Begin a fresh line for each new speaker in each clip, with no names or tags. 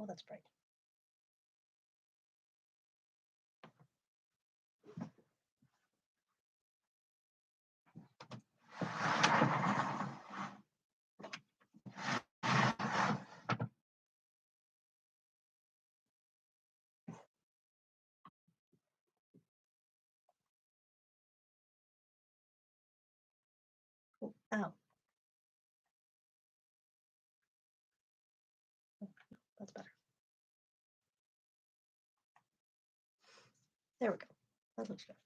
that's bright. Ow. That's better. There we go. That looks good.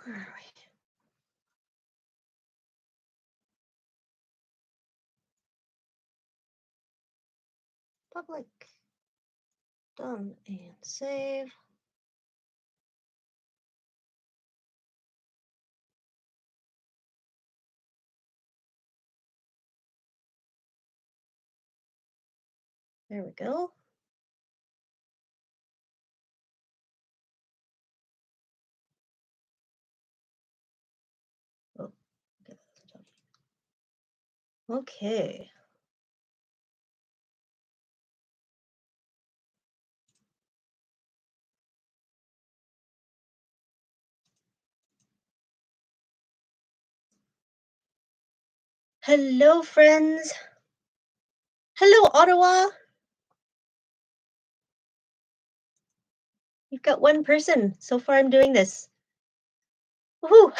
Where are we? Public. Done and save. There we go. Oh, okay. Hello, friends. Hello, Ottawa. You've got one person. So far, I'm doing this. Woohoo!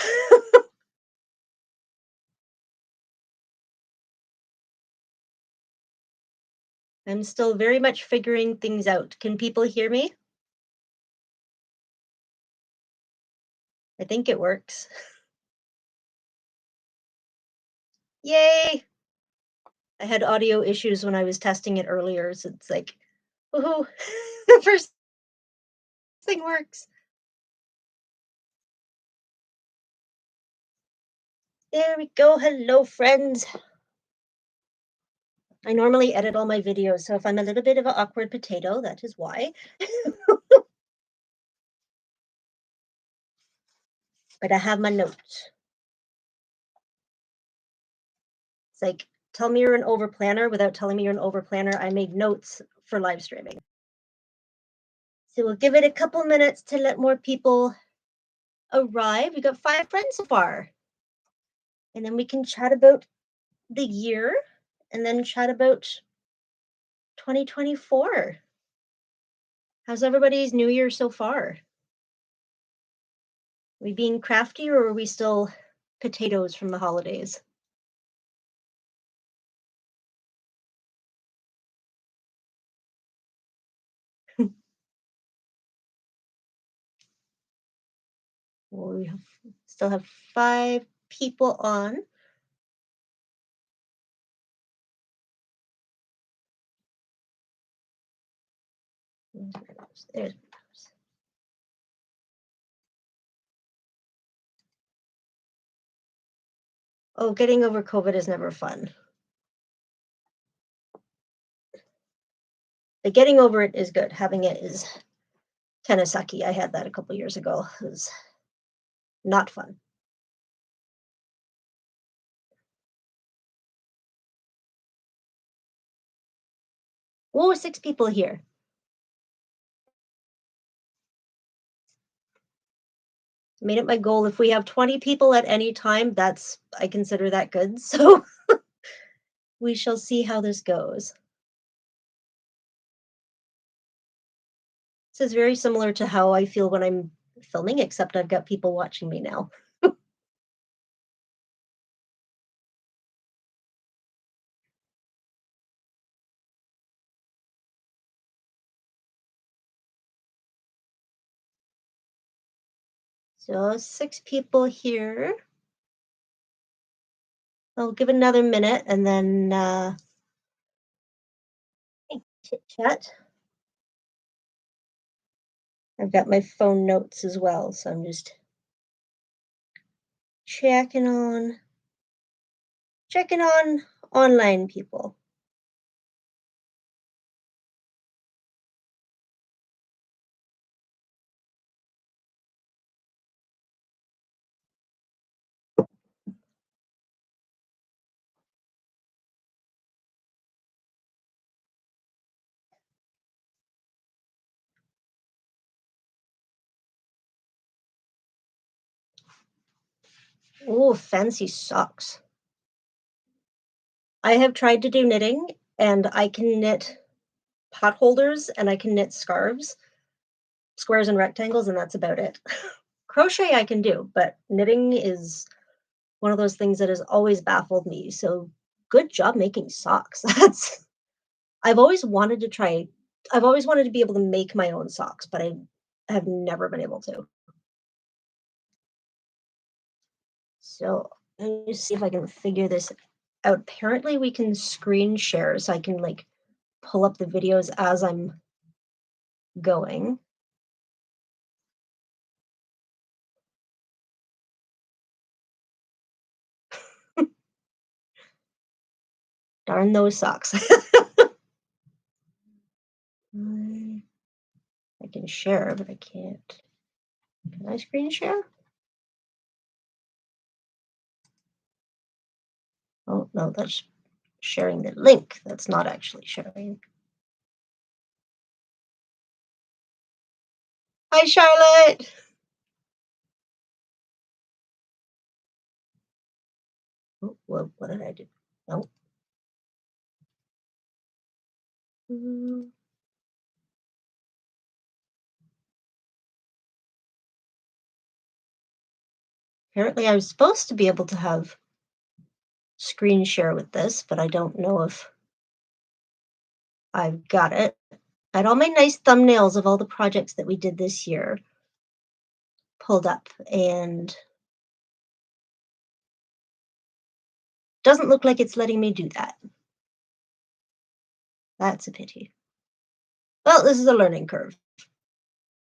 I'm still very much figuring things out. Can people hear me? I think it works. Yay! I had audio issues when I was testing it earlier, so it's like, woohoo! The first thing works. There we go. Hello, friends. I normally edit all my videos, so if I'm a little bit of an awkward potato, that is why. But I have my notes. It's like, tell me you're an overplanner without telling me you're an overplanner. I made notes for live streaming. So we'll give it a couple minutes to let more people arrive. We got 5 friends so far. And then we can chat about the year and then chat about 2024. How's everybody's new year so far? Are we being crafty or are we still potatoes from the holidays? Well, we still have 5 people on. There's my mouse. Oh, getting over COVID is never fun. But getting over it is good. Having it is kind of sucky. I had that a couple years ago. It was not fun. Oh, 6 people here. Made it my goal. If we have 20 people at any time, I consider that good. So we shall see how this goes. This is very similar to how I feel when I'm filming, except I've got people watching me now. So 6 people here. I'll give another minute and then chit chat. I've got my phone notes as well, so I'm just checking on online people. Oh, fancy socks. I have tried to do knitting, and I can knit pot holders and I can knit scarves, squares and rectangles, and that's about it. Crochet I can do, but knitting is one of those things that has always baffled me. So good job making socks. That's I've always wanted to try I've always wanted to be able to make my own socks, but I have never been able to. So let me see if I can figure this out. Apparently we can screen share so I can like pull up the videos as I'm going. Darn those socks. I can share, but I can't. Can I screen share? Oh, no, that's sharing the link. That's not actually sharing. Hi, Charlotte. Oh, what did I do? No. Mm, Apparently, I was supposed to be able to have screen share with this, but I don't know if I've got it. I had all my nice thumbnails of all the projects that we did this year pulled up, and doesn't look like it's letting me do that. That's a pity. Well, this is a learning curve.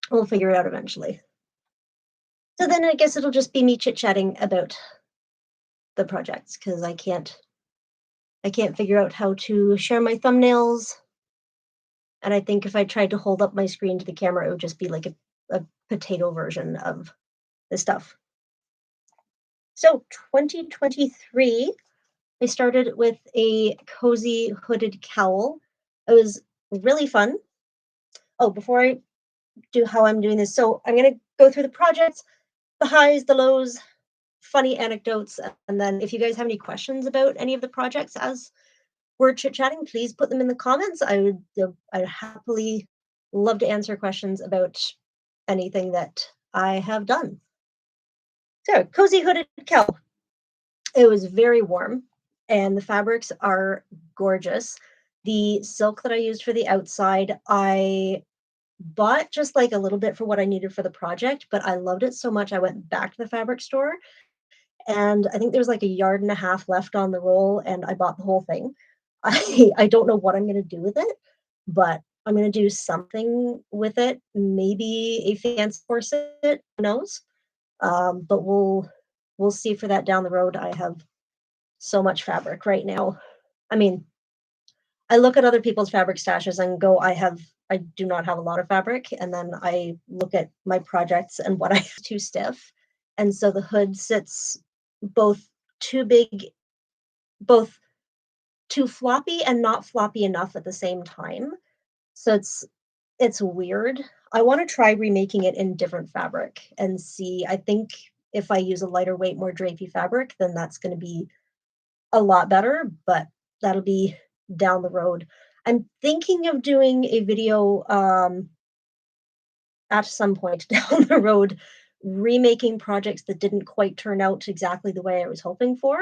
We'll figure it out eventually. So then I guess it'll just be me chit-chatting about the projects because I can't figure out how to share my thumbnails. And I think if I tried to hold up my screen to the camera, it would just be like a potato version of the stuff. So 2023, I started with a cozy hooded cowl. It was really fun. Oh, before I do how I'm doing this, so I'm going to go through the projects, the highs, the lows, funny anecdotes, and then if you guys have any questions about any of the projects as we're chit chatting, please put them in the comments. I'd happily love to answer questions about anything that I have done. So, cozy hooded cowl. It was very warm, and the fabrics are gorgeous. The silk that I used for the outside, I bought just like a little bit for what I needed for the project, but I loved it so much I went back to the fabric store, and I think there was like a yard and a half left on the roll, and I bought the whole thing. I don't know what I'm gonna do with it, but I'm gonna do something with it, maybe a fancy corset, who knows? But we'll see for that down the road. I have so much fabric right now. I mean, I look at other people's fabric stashes and go, I do not have a lot of fabric. And then I look at my projects and what I have too stiff. And so the hood sits both too big, both too floppy and not floppy enough at the same time. So it's weird. I want to try remaking it in different fabric and see. I think if I use a lighter weight, more drapey fabric, then that's going to be a lot better, but that'll be down the road. I'm thinking of doing a video at some point down the road, remaking projects that didn't quite turn out exactly the way I was hoping for.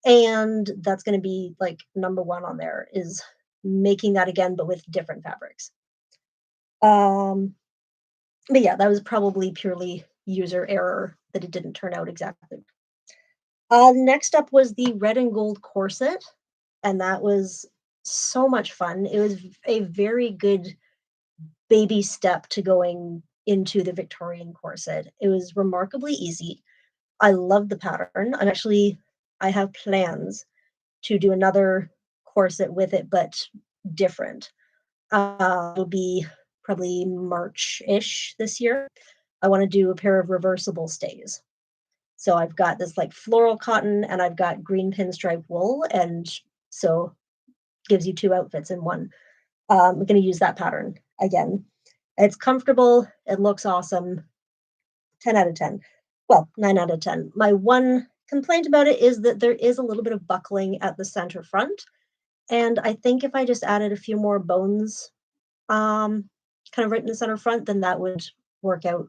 And that's going to be like number one on there is making that again, but with different fabrics. Um, but yeah, that was probably purely user error that it didn't turn out exactly. Next up was the red and gold corset, and that was so much fun. It was a very good baby step to going into the Victorian corset. It was remarkably easy. I love the pattern. I have plans to do another corset with it, but different. It'll be probably March-ish this year. I want to do a pair of reversible stays. So I've got this like floral cotton and I've got green pinstripe wool, and so gives you two outfits in one. I'm going to use that pattern again. It's comfortable. It looks awesome. 10 out of 10. Well, 9 out of 10. My one complaint about it is that there is a little bit of buckling at the center front, and I think if I just added a few more bones, um, kind of right in the center front, then that would work out,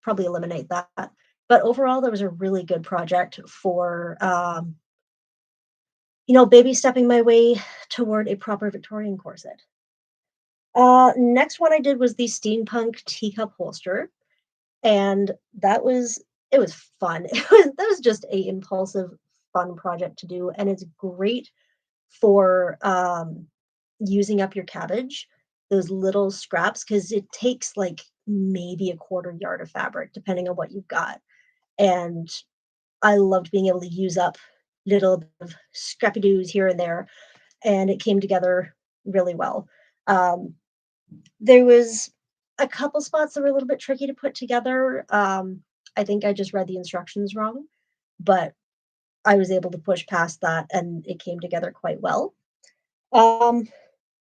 probably eliminate that. But overall, that was a really good project for, baby stepping my way toward a proper Victorian corset. Next one I did was the steampunk teacup holster, and it was fun. That was just a impulsive, fun project to do, and it's great for using up your cabbage, those little scraps, because it takes like maybe a quarter yard of fabric, depending on what you've got. And I loved being able to use up little bit of scrappy doos here and there, and it came together really well. Um, there was a couple spots that were a little bit tricky to put together. I think I just read the instructions wrong, but I was able to push past that and it came together quite well. Um,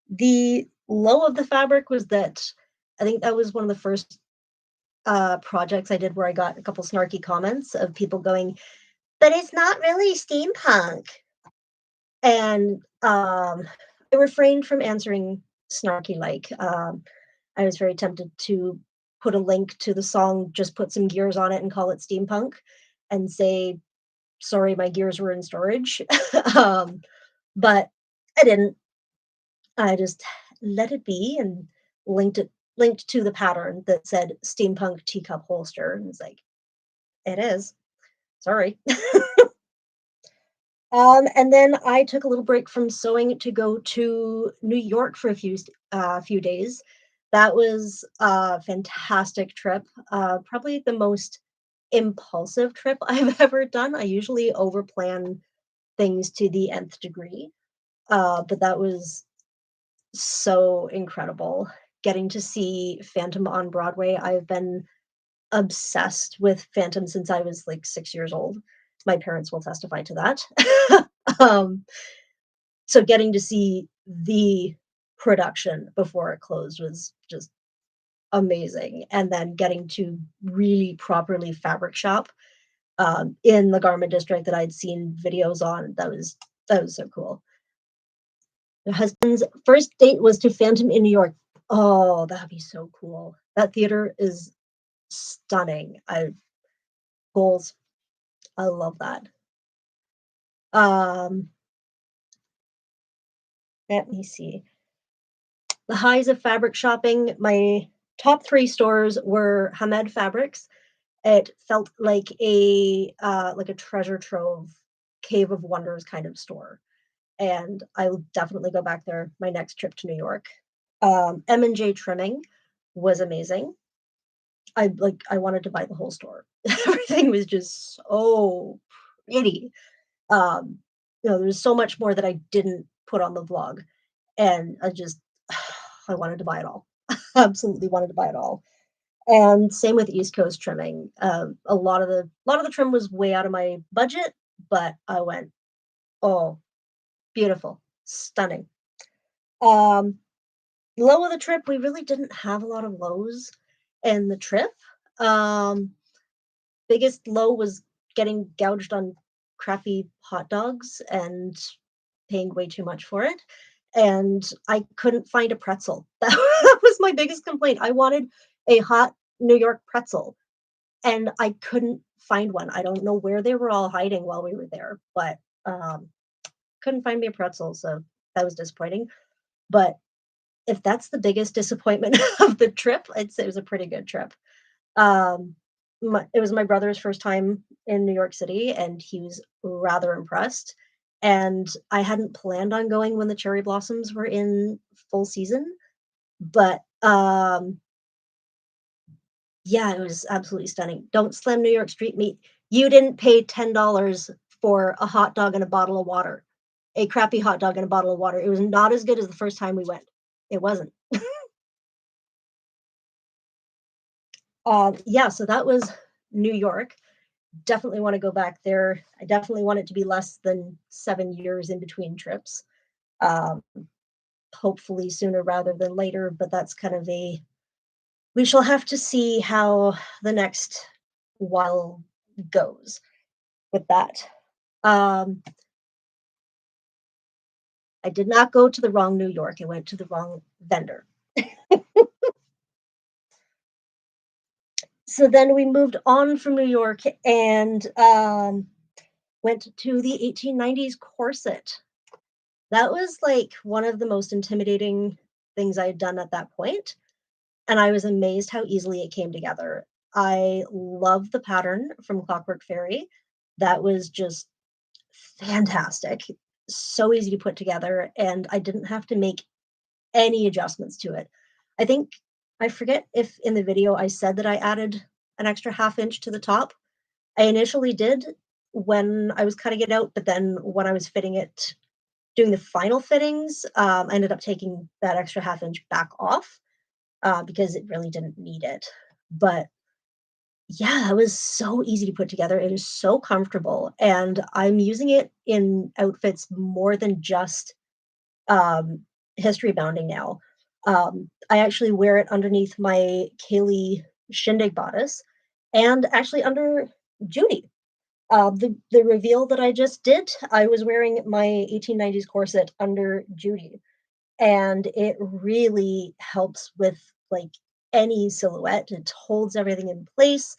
the low of the fabric was that I think that was one of the first projects I did where I got a couple snarky comments of people going, but it's not really steampunk. And I refrained from answering snarky like. I was very tempted to put a link to the song, just put some gears on it and call it steampunk and say, sorry, my gears were in storage. um, but I didn't. I just let it be and linked to the pattern that said steampunk teacup holster. And it's like, it is. Sorry. And then I took a little break from sewing to go to New York for a few days. That was a fantastic trip. Probably the most impulsive trip I've ever done. I usually overplan things to the nth degree, but that was so incredible. Getting to see Phantom on Broadway. I've been obsessed with Phantom since I was like 6 years old. My parents will testify to that. um, so getting to see the production before it closed was just amazing. And then getting to really properly fabric shop in the garment district that I'd seen videos on, that was so cool. My husband's first date was to Phantom in New York. Oh, that'd be so cool. That theater is stunning. I goals. I love that. Um, Let me see. The highs of fabric shopping. My top three stores were Hamed Fabrics. It felt like a treasure trove, cave of wonders kind of store, and I will definitely go back there my next trip to New York. M&J Trimming was amazing. I wanted to buy the whole store. Everything was just so pretty. Um, there's so much more that I didn't put on the vlog, and I wanted to buy it all. Absolutely wanted to buy it all. And same with East Coast trimming. A lot of the trim was way out of my budget, but I went, oh, beautiful, stunning. Um, Low of the trip, we really didn't have a lot of lows in the trip. Um, Biggest low was getting gouged on crappy hot dogs and paying way too much for it. And I couldn't find a pretzel. That was my biggest complaint. I wanted a hot New York pretzel and I couldn't find one. I don't know where they were all hiding while we were there, but um, couldn't find me a pretzel. So that was disappointing. But if that's the biggest disappointment of the trip, I'd say it was a pretty good trip. Um, it was my brother's first time in New York City, and he was rather impressed. And I hadn't planned on going when the cherry blossoms were in full season, but yeah, it was absolutely stunning. Don't slam New York street meat. You didn't pay $10 for a hot dog and a bottle of water, a crappy hot dog and a bottle of water. It was not as good as the first time we went. It wasn't. Yeah, so that was New York. Definitely want to go back there. I definitely want it to be less than 7 years in between trips. Um, Hopefully sooner rather than later, but that's kind of we shall have to see how the next while goes with that. Um, I did not go to the wrong New York. I went to the wrong vendor. So then we moved on from New York and went to the 1890s corset. That was like one of the most intimidating things I had done at that point, and I was amazed how easily it came together. I love the pattern from Clockwork Fairy. That was just fantastic. So easy to put together, and I didn't have to make any adjustments to it. I think I forget if in the video I said that I added an extra half inch to the top. I initially did when I was cutting it out, but then when I was fitting it, doing the final fittings, I ended up taking that extra half inch back off because it really didn't need it. But yeah, it was so easy to put together. It is so comfortable, and I'm using it in outfits more than just um, history bounding now. I actually wear it underneath my Kaylee shindig bodice, and actually under Judy. The reveal that I just did, I was wearing my 1890s corset under Judy, and it really helps with like any silhouette. It holds everything in place,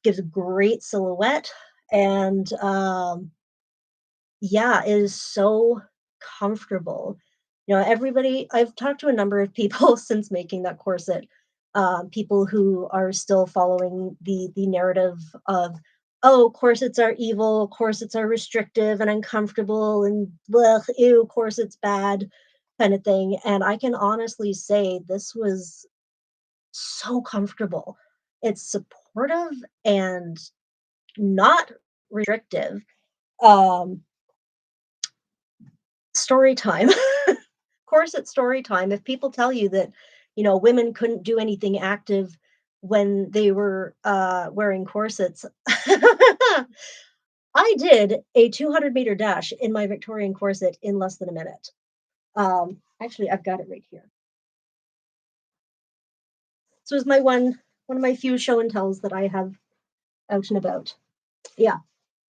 gives a great silhouette, and yeah, it is so comfortable. You know, everybody I've talked to a number of people since making that corset, people who are still following the narrative of, "Oh, corsets are evil, corsets are restrictive and uncomfortable, and blech, ew, corsets bad," kind of thing, and I can honestly say this was so comfortable. It's supportive and not restrictive. Um, Story time. Corset story time. If people tell you that, you know, women couldn't do anything active when they were wearing corsets, I did a 200-meter dash in my Victorian corset in less than a minute. Actually, I've got it right here. So it's my one of my few show and tells that I have out and about. Yeah,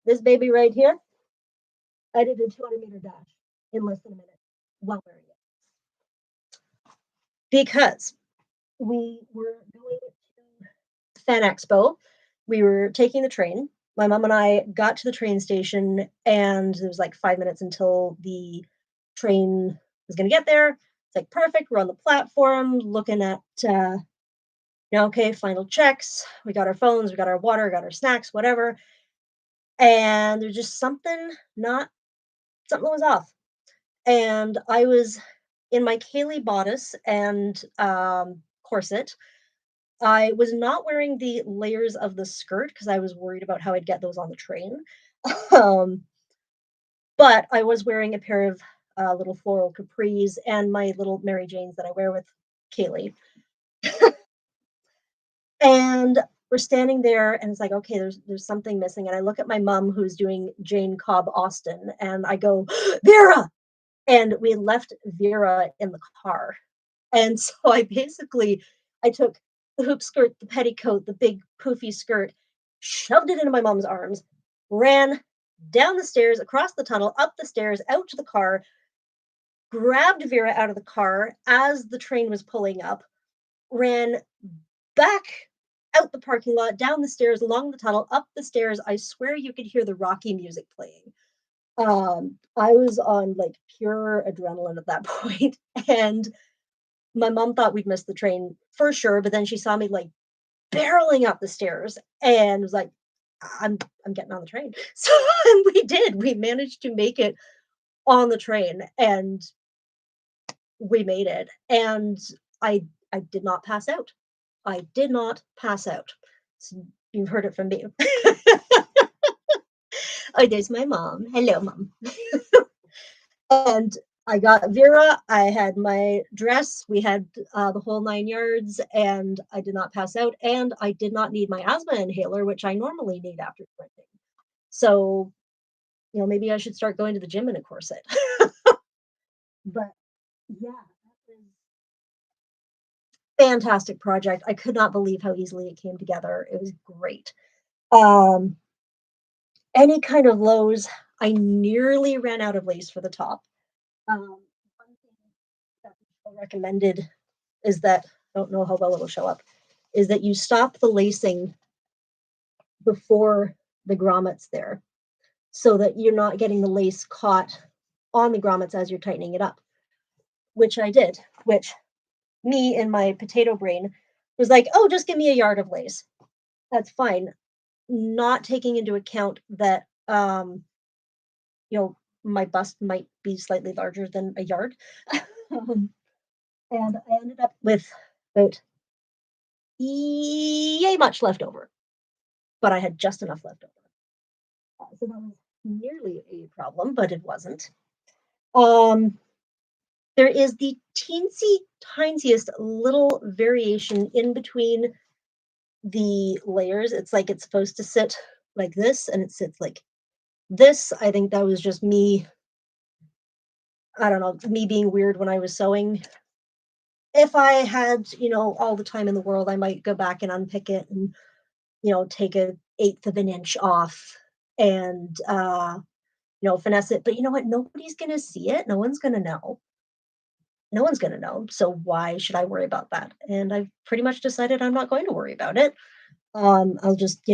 this baby right here, I did a 200-meter dash in less than a minute while wearing it because we were going to Fan Expo. We were taking the train. My mom and I got to the train station, and there was like 5 minutes until the train was going to get there. It's like perfect. We're on the platform looking at, okay, final checks. We got our phones, we got our water, got our snacks, whatever. And there's just something was off. And I was in my Kaylee bodice and corset. I was not wearing the layers of the skirt because I was worried about how I'd get those on the train. Um, but I was wearing a pair of little floral capris and my little Mary Janes that I wear with Kaylee. And we're standing there, and it's like, okay, there's something missing. And I look at my mom who's doing Jane Cobb Austen, and I go, Vera! And we had left Vera in the car. And so I took the hoop skirt, the petticoat, the big poofy skirt, shoved it into my mom's arms, ran down the stairs, across the tunnel, up the stairs, out to the car, grabbed Vera out of the car as the train was pulling up, ran back out the parking lot, down the stairs, along the tunnel, up the stairs. I swear you could hear the Rocky music playing. I was on like pure adrenaline at that point, and my mom thought we'd missed the train for sure, but then she saw me like barreling up the stairs and was like, I'm getting on the train. So and we did. We managed to make it on the train and we made it. And I did not pass out. I did not pass out. So you've heard it from me. Oh, there's my mom. Hello, mom. And I got Vera. I had my dress. We had the whole 9 yards, and I did not pass out. And I did not need my asthma inhaler, which I normally need after sprinting. So, maybe I should start going to the gym in a corset. But yeah, fantastic project. I could not believe how easily it came together. It was great. Um, any kind of lows, I nearly ran out of lace for the top. One thing that people recommended is that, I don't know how well it'll show up, is that you stop the lacing before the grommets there so that you're not getting the lace caught on the grommets as you're tightening it up, which I did, which me in my potato brain was like, oh, just give me a yard of lace. That's fine. Not taking into account that, you know, my bust might be slightly larger than a yard. Um, and I ended up with about yay much left over, but I had just enough left over. So that was nearly a problem, but it wasn't. Um, there is the teensy tiniest little variation in between the layers. It's like it's supposed to sit like this, and it sits like this. I think that was just me. I don't know, me being weird when I was sewing. If I had, all the time in the world, I might go back and unpick it and, take a eighth of an inch off and, finesse it. But you know what? Nobody's going to see it. No one's going to know. No one's going to know. So why should I worry about that? And I've pretty much decided I'm not going to worry about it. I'll just,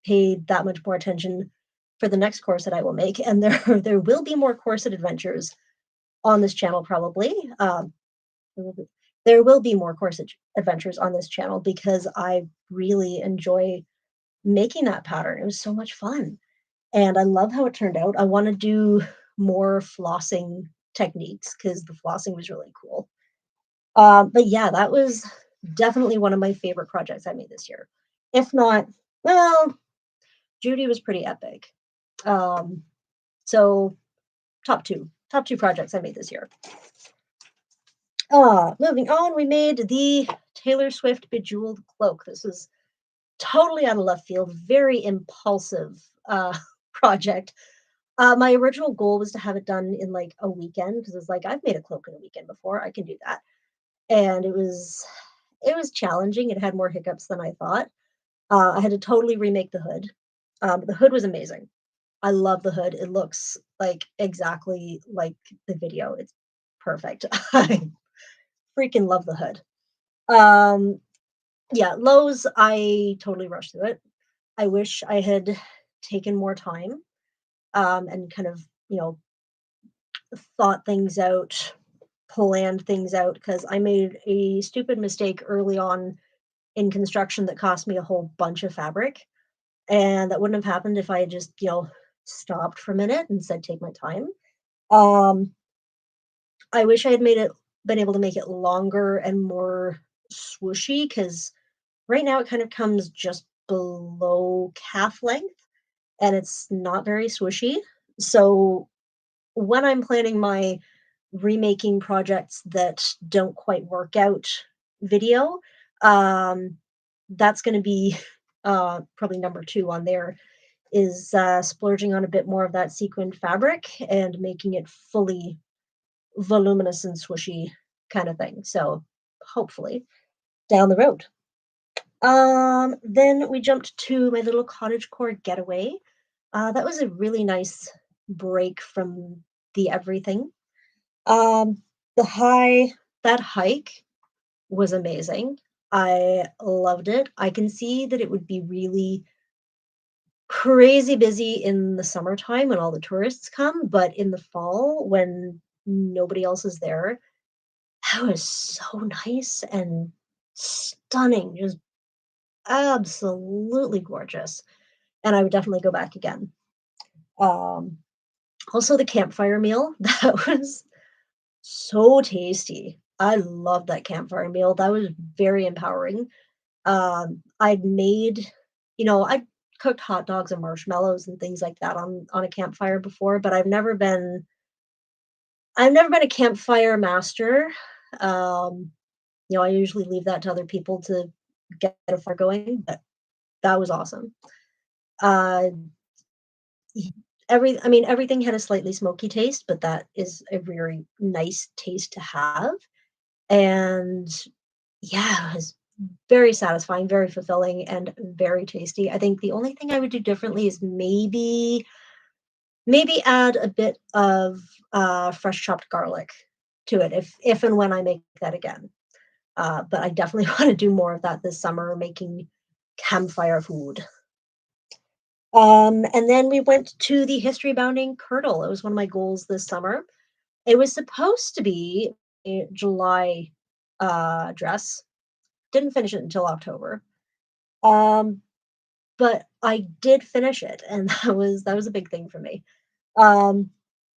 pay that much more attention for the next course that I will make. And there will be more corset adventures on this channel probably. There will be there will be more corset adventures on this channel because I really enjoy making that pattern. It was so much fun, and I love how it turned out. I wanna do more flossing techniques because the flossing was really cool. But yeah, that was definitely one of my favorite projects I made this year. If not, well, Judy was pretty epic. Um, so top 2 projects I made this year. Moving on, we made the Taylor Swift Bejeweled Cloak. This was totally out of left field, very impulsive project. My original goal was to have it done in like a weekend because it's like I've made a cloak in a weekend before. I can do that, and it was challenging. It had more hiccups than I thought. I had to totally remake the hood. The hood was amazing. I love the hood. It looks like exactly like the video. It's perfect. I freaking love the hood. Um, yeah, Lowe's, I totally rushed through it. I wish I had taken more time, and kind of, thought things out, planned things out, because I made a stupid mistake early on in construction that cost me a whole bunch of fabric. And that wouldn't have happened if I had just, stopped for a minute and said, take my time. Um, I wish I had been able to make it longer and more swooshy because right now it kind of comes just below calf length and it's not very swooshy. So when I'm planning my remaking projects that don't quite work out video, um, that's going to be probably number 2 on there is splurging on a bit more of that sequined fabric and making it fully voluminous and swooshy kind of thing. So hopefully down the road. Then we jumped to my little cottagecore getaway. That was a really nice break from the everything. Um, the high that hike was amazing. I loved it. I can see that it would be really crazy busy in the summertime when all the tourists come, but in the fall when nobody else is there, that was so nice and stunning, just absolutely gorgeous, and I would definitely go back again. Um, Also the campfire meal, that was so tasty. I love that campfire meal, that was very empowering. I'd made I cooked hot dogs and marshmallows and things like that on a campfire before, but I've never been a campfire master. Um, I usually leave that to other people to get a fire going, but that was awesome. Uh, y- everything had a slightly smoky taste, but that is a very nice taste to have. And Yeah, it was very satisfying, very fulfilling, and very tasty. I think the only thing I would do differently is maybe add a bit of, fresh chopped garlic to it if and when I make that again. But I definitely wanna do more of that this summer, making campfire food. And then we went to the history bounding Curdle. It was one of my goals this summer. It was supposed to be a July, dress. Didn't finish it until October. Um, but I did finish it, and that was a big thing for me. Um,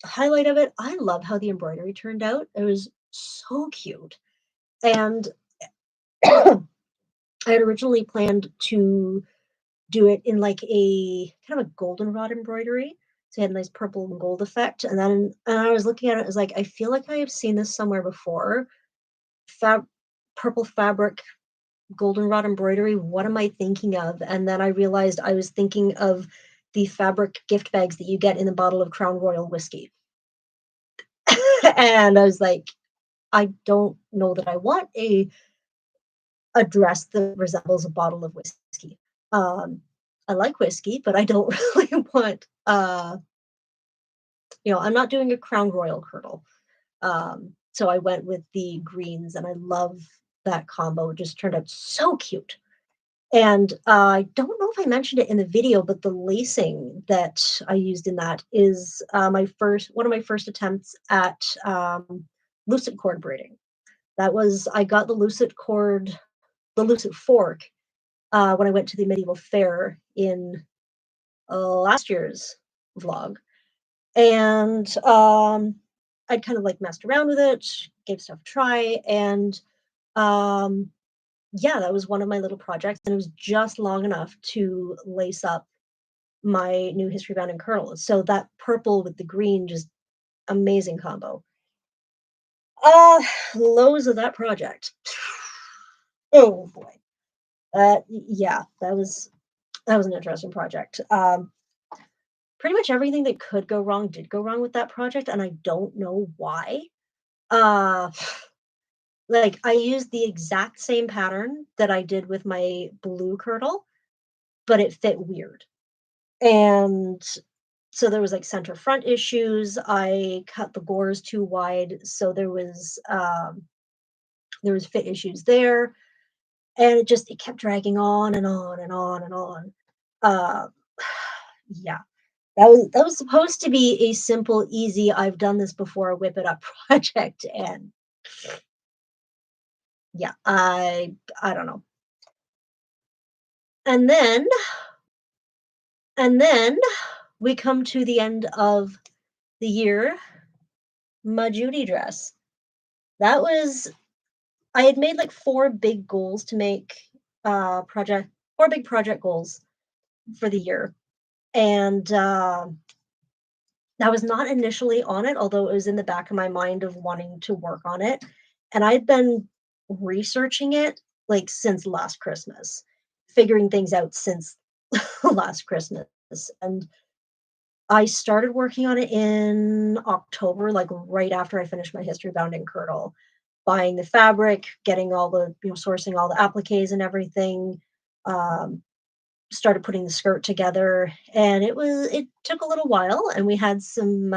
Highlight of it, I love how the embroidery turned out. It was so cute. And I had originally planned to do it in like a kind of a goldenrod embroidery. So it had a nice purple and gold effect. And I was looking at it, I was like, I feel like I have seen this somewhere before. Fab Purple fabric, goldenrod embroidery. What am I thinking of? And then I realized I was thinking of the fabric gift bags that you get in a bottle of Crown Royal whiskey. And I was like, I don't know that I want a dress that resembles a bottle of whiskey. Um, I like whiskey, but I don't really want, I'm not doing a Crown Royal Curdle. So I went with the greens, and I love that combo. It just turned out so cute. And I don't know if I mentioned it in the video, but the lacing that I used in that is my first one of my first attempts at lucid cord braiding. That was I got the lucid fork when I went to the medieval fair in last year's vlog, and I'd kind of like messed around with it, gave stuff a try, and um, yeah, that was one of my little projects, and it was just long enough to lace up my new history bound and kernel. So that purple with the green, just amazing combo. Uh, Lows of that project. Oh boy. Yeah, that was an interesting project. Pretty much everything that could go wrong did go wrong with that project, and I don't know why. Uh, like I used the exact same pattern that I did with my blue kirtle, but it fit weird. And so there was like center front issues. I cut the gores too wide, so there was fit issues there, and it kept dragging on and on and on and on. Uh, yeah, that was supposed to be a simple, easy. I've done this before. Whip it up project, and yeah, I don't know. And then and then we come to the end of the year. My Judy dress. That was I had made like four big goals to make project four big project goals for the year, and I was not initially on it, although it was in the back of my mind of wanting to work on it. And I'd been researching it like since last Christmas, figuring things out since last Christmas. And I started working on it in October, like right after I finished my history bounding Curdle, buying the fabric, getting all the, sourcing all the appliques and everything. Um, Started putting the skirt together, and it took a little while, and we had some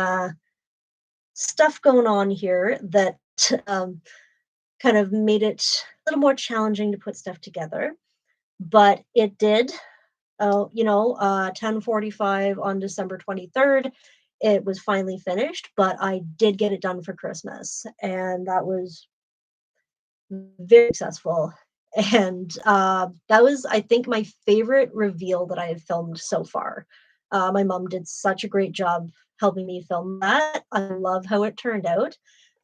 stuff going on here that um, kind of made it a little more challenging to put stuff together, but it did. 10:45 on December 23rd, it was finally finished, but I did get it done for Christmas, and that was very successful. And that was, I think, my favorite reveal that I have filmed so far. My mom did such a great job helping me film that. I love how it turned out.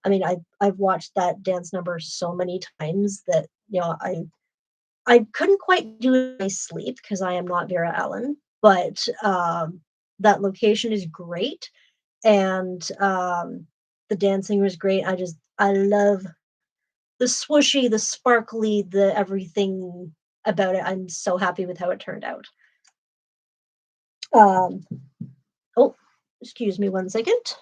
I mean, I've watched that dance number so many times that I couldn't quite do it in my sleep because I am not Vera Ellen, but that location is great, and the dancing was great. I love the swooshy, the sparkly, the everything about it. I'm so happy with how it turned out. Um, oh, excuse me 1 second.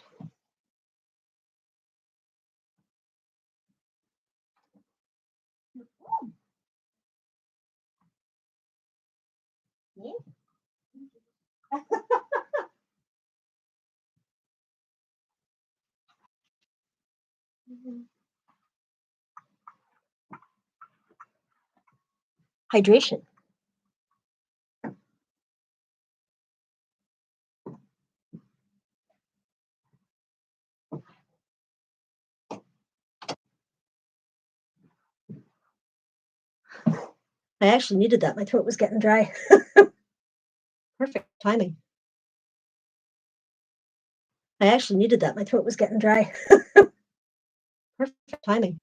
Hydration. I actually needed that. My throat was getting dry. Perfect timing. I actually needed that. My throat was getting dry. Perfect timing.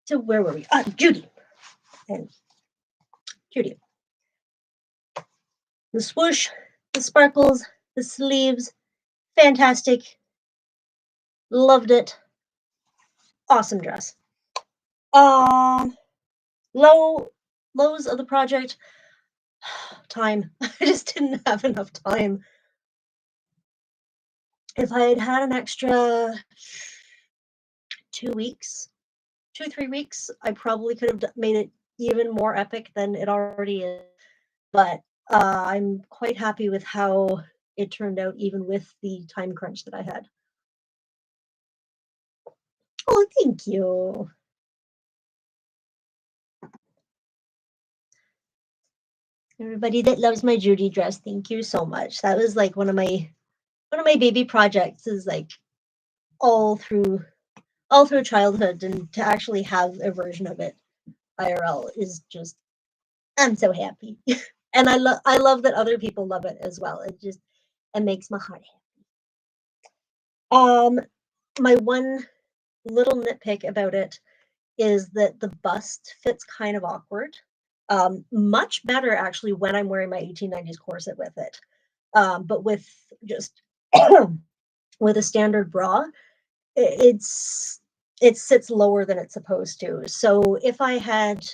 So where were we? Judy. And Judy. The swoosh, the sparkles, the sleeves, fantastic. Loved it. Awesome dress. Lows of the project. Time. I just didn't have enough time. If I had had an extra 2 weeks, 2-3 weeks, I probably could have made it even more epic than it already is. But I'm quite happy with how it turned out, even with the time crunch that I had. Oh, thank you. Everybody that loves my Judy dress, thank you so much. That was like one of my baby projects, is like all through childhood, and to actually have a version of it IRL is just, I'm so happy. And I love that other people love it as well. It makes my heart happy. My one little nitpick about it is that the bust fits kind of awkward. Much better actually when I'm wearing my 1890s corset with it. But with just with a standard bra, it sits lower than it's supposed to. So if I had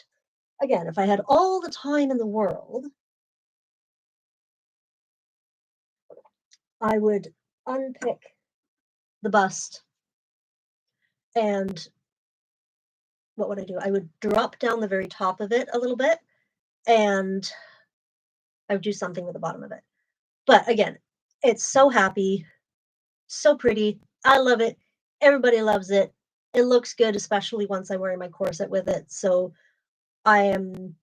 all the time in the world, I would unpick the bust, and what would I do? I would drop down the very top of it a little bit, and I would do something with the bottom of it. But again, it's so happy, so pretty. I love it. Everybody loves it. It looks good, especially once I'm wearing my corset with it. So I'm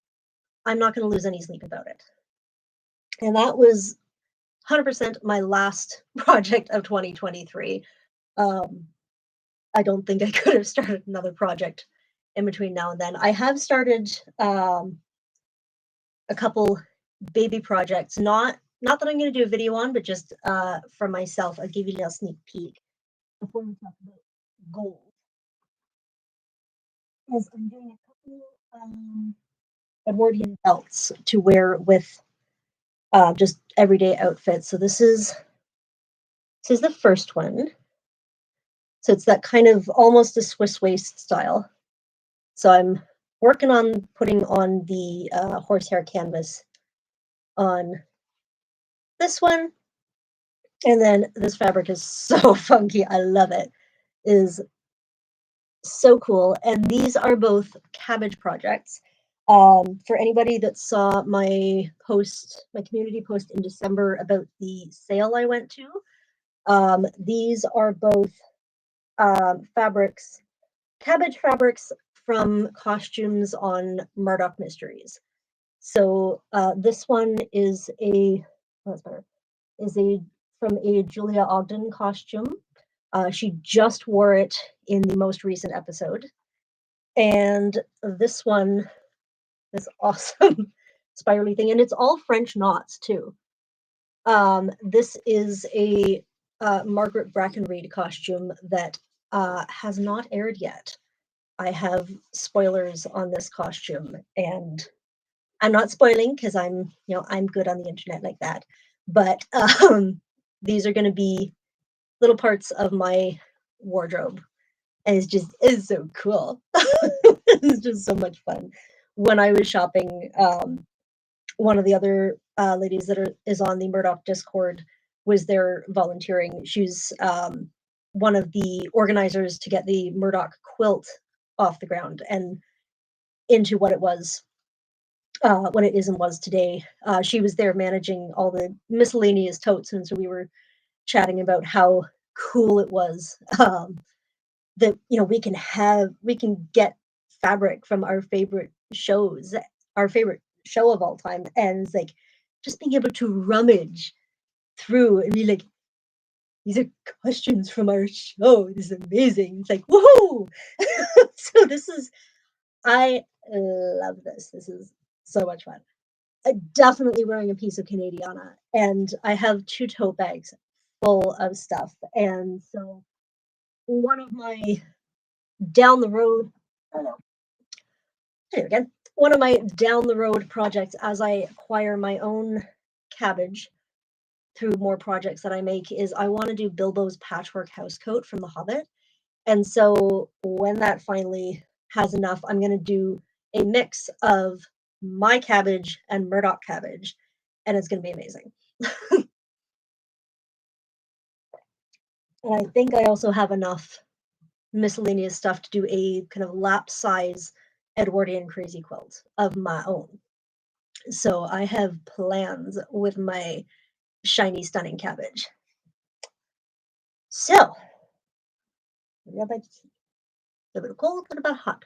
not going to lose any sleep about it. And that was 100% my last project of 2023. I don't think I could have started another project in between now and then. I have started a couple baby projects, not that I'm going to do a video on, but just for myself. I'll give you a little sneak peek before we talk about gold. As I'm doing a couple Edwardian belts to wear with just everyday outfits. So this is the first one. So it's that kind of almost a Swiss waist style. So I'm working on putting on the horsehair canvas on this one. And then this fabric is so funky. I love it. It is so cool. And these are both cabbage projects. For anybody that saw my community post in December about the sale I went to, these are both cabbage fabrics from costumes on Murdoch Mysteries. So this one is from a Julia Ogden costume. She just wore it in the most recent episode. And this one, this awesome spirally thing, and it's all French knots too. This is a Margaret Brackenreid costume that has not aired yet. I have spoilers on this costume, and I'm not spoiling because I'm good on the internet like that. But these are going to be little parts of my wardrobe, and it's so cool. It's just so much fun. When I was shopping, one of the other ladies that is on the Murdoch Discord was there volunteering. She's one of the organizers to get the Murdoch quilt off the ground and into what it was, what it is and was today. She was there managing all the miscellaneous totes, and so we were chatting about how cool it was, that we can get fabric from our favorite shows, our favorite show of all time, and it's like just being able to rummage through and be like, these are questions from our show. This is amazing. It's like, woohoo! So I love this. This is so much fun. Definitely wearing a piece of Canadiana, and I have 2 tote bags full of stuff. And so one of my down the road, I don't know, here again, one of my down the road projects as I acquire my own cabbage through more projects that I make is I want to do Bilbo's patchwork house coat from The Hobbit. And so when that finally has enough, I'm going to do a mix of my cabbage and Murdoch cabbage, and it's going to be amazing. And I think I also have enough miscellaneous stuff to do a kind of lap size Edwardian crazy quilt of my own. So I have plans with my shiny, stunning cabbage. So, maybe a little bit cold, a little bit hot.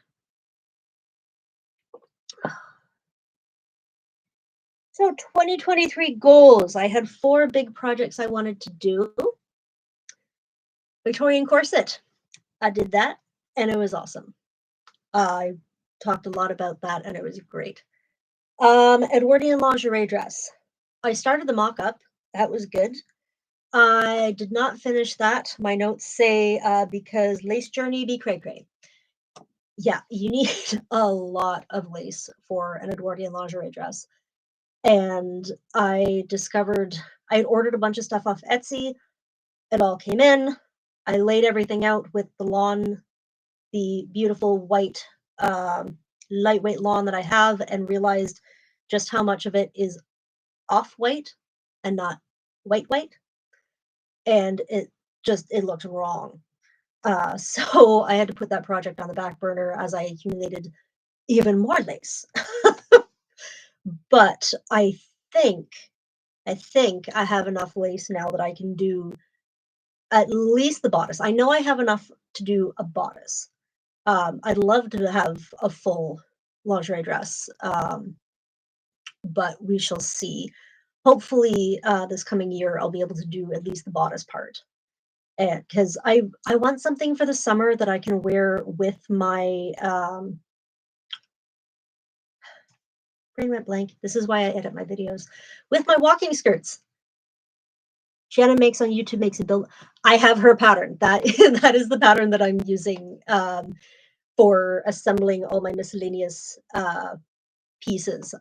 So 2023 goals. I had 4 big projects I wanted to do. Victorian corset. I did that and it was awesome. I talked a lot about that and it was great. Edwardian lingerie dress. I started the mock-up. That was good. I did not finish that. My notes say because lace journey be cray cray. Yeah, you need a lot of lace for an Edwardian lingerie dress. And I had ordered a bunch of stuff off Etsy. It all came in. I laid everything out with the beautiful white, lightweight lawn that I have, and realized just how much of it is off-white and not white. And it looked wrong. So I had to put that project on the back burner as I accumulated even more lace. But I think I have enough lace now that I can do at least the bodice. I know I have enough to do a bodice. I'd love to have a full lingerie dress, but we shall see. Hopefully, this coming year, I'll be able to do at least the bodice part. And because I want something for the summer that I can wear with my brain went blank. This is why I edit my videos with my walking skirts. Shannon makes on YouTube makes a build. I have her pattern. That is the pattern that I'm using for assembling all my miscellaneous pieces.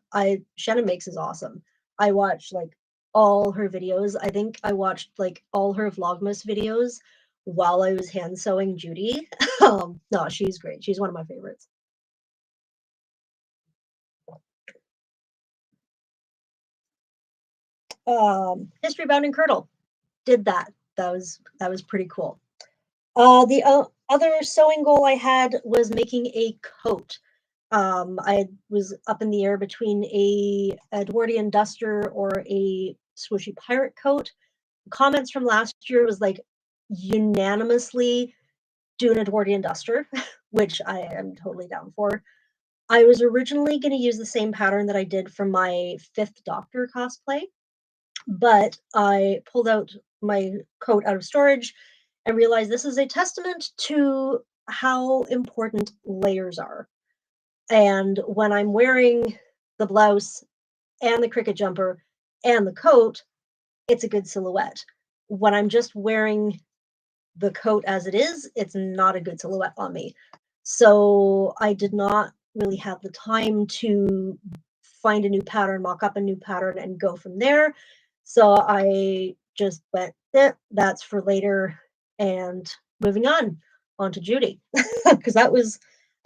Shannon makes is awesome. I watch like all her videos. I think I watched like all her Vlogmas videos while I was hand sewing Judy. No, she's great. She's one of my favorites. History Bound and Curdle did that. That was pretty cool. The other sewing goal I had was making a coat. I was up in the air between a Edwardian duster or a swooshy pirate coat. Comments from last year was like unanimously do an Edwardian duster, which I am totally down for. I was originally going to use the same pattern that I did for my 5th Doctor cosplay, but I pulled out my coat out of storage and realized this is a testament to how important layers are. And when I'm wearing the blouse and the cricket jumper and the coat, it's a good silhouette. When I'm just wearing the coat as it is, it's not a good silhouette on me. So I did not really have the time to find a new pattern, mock up a new pattern, and go from there. So I just went, that's for later, and moving on to Judy, because that was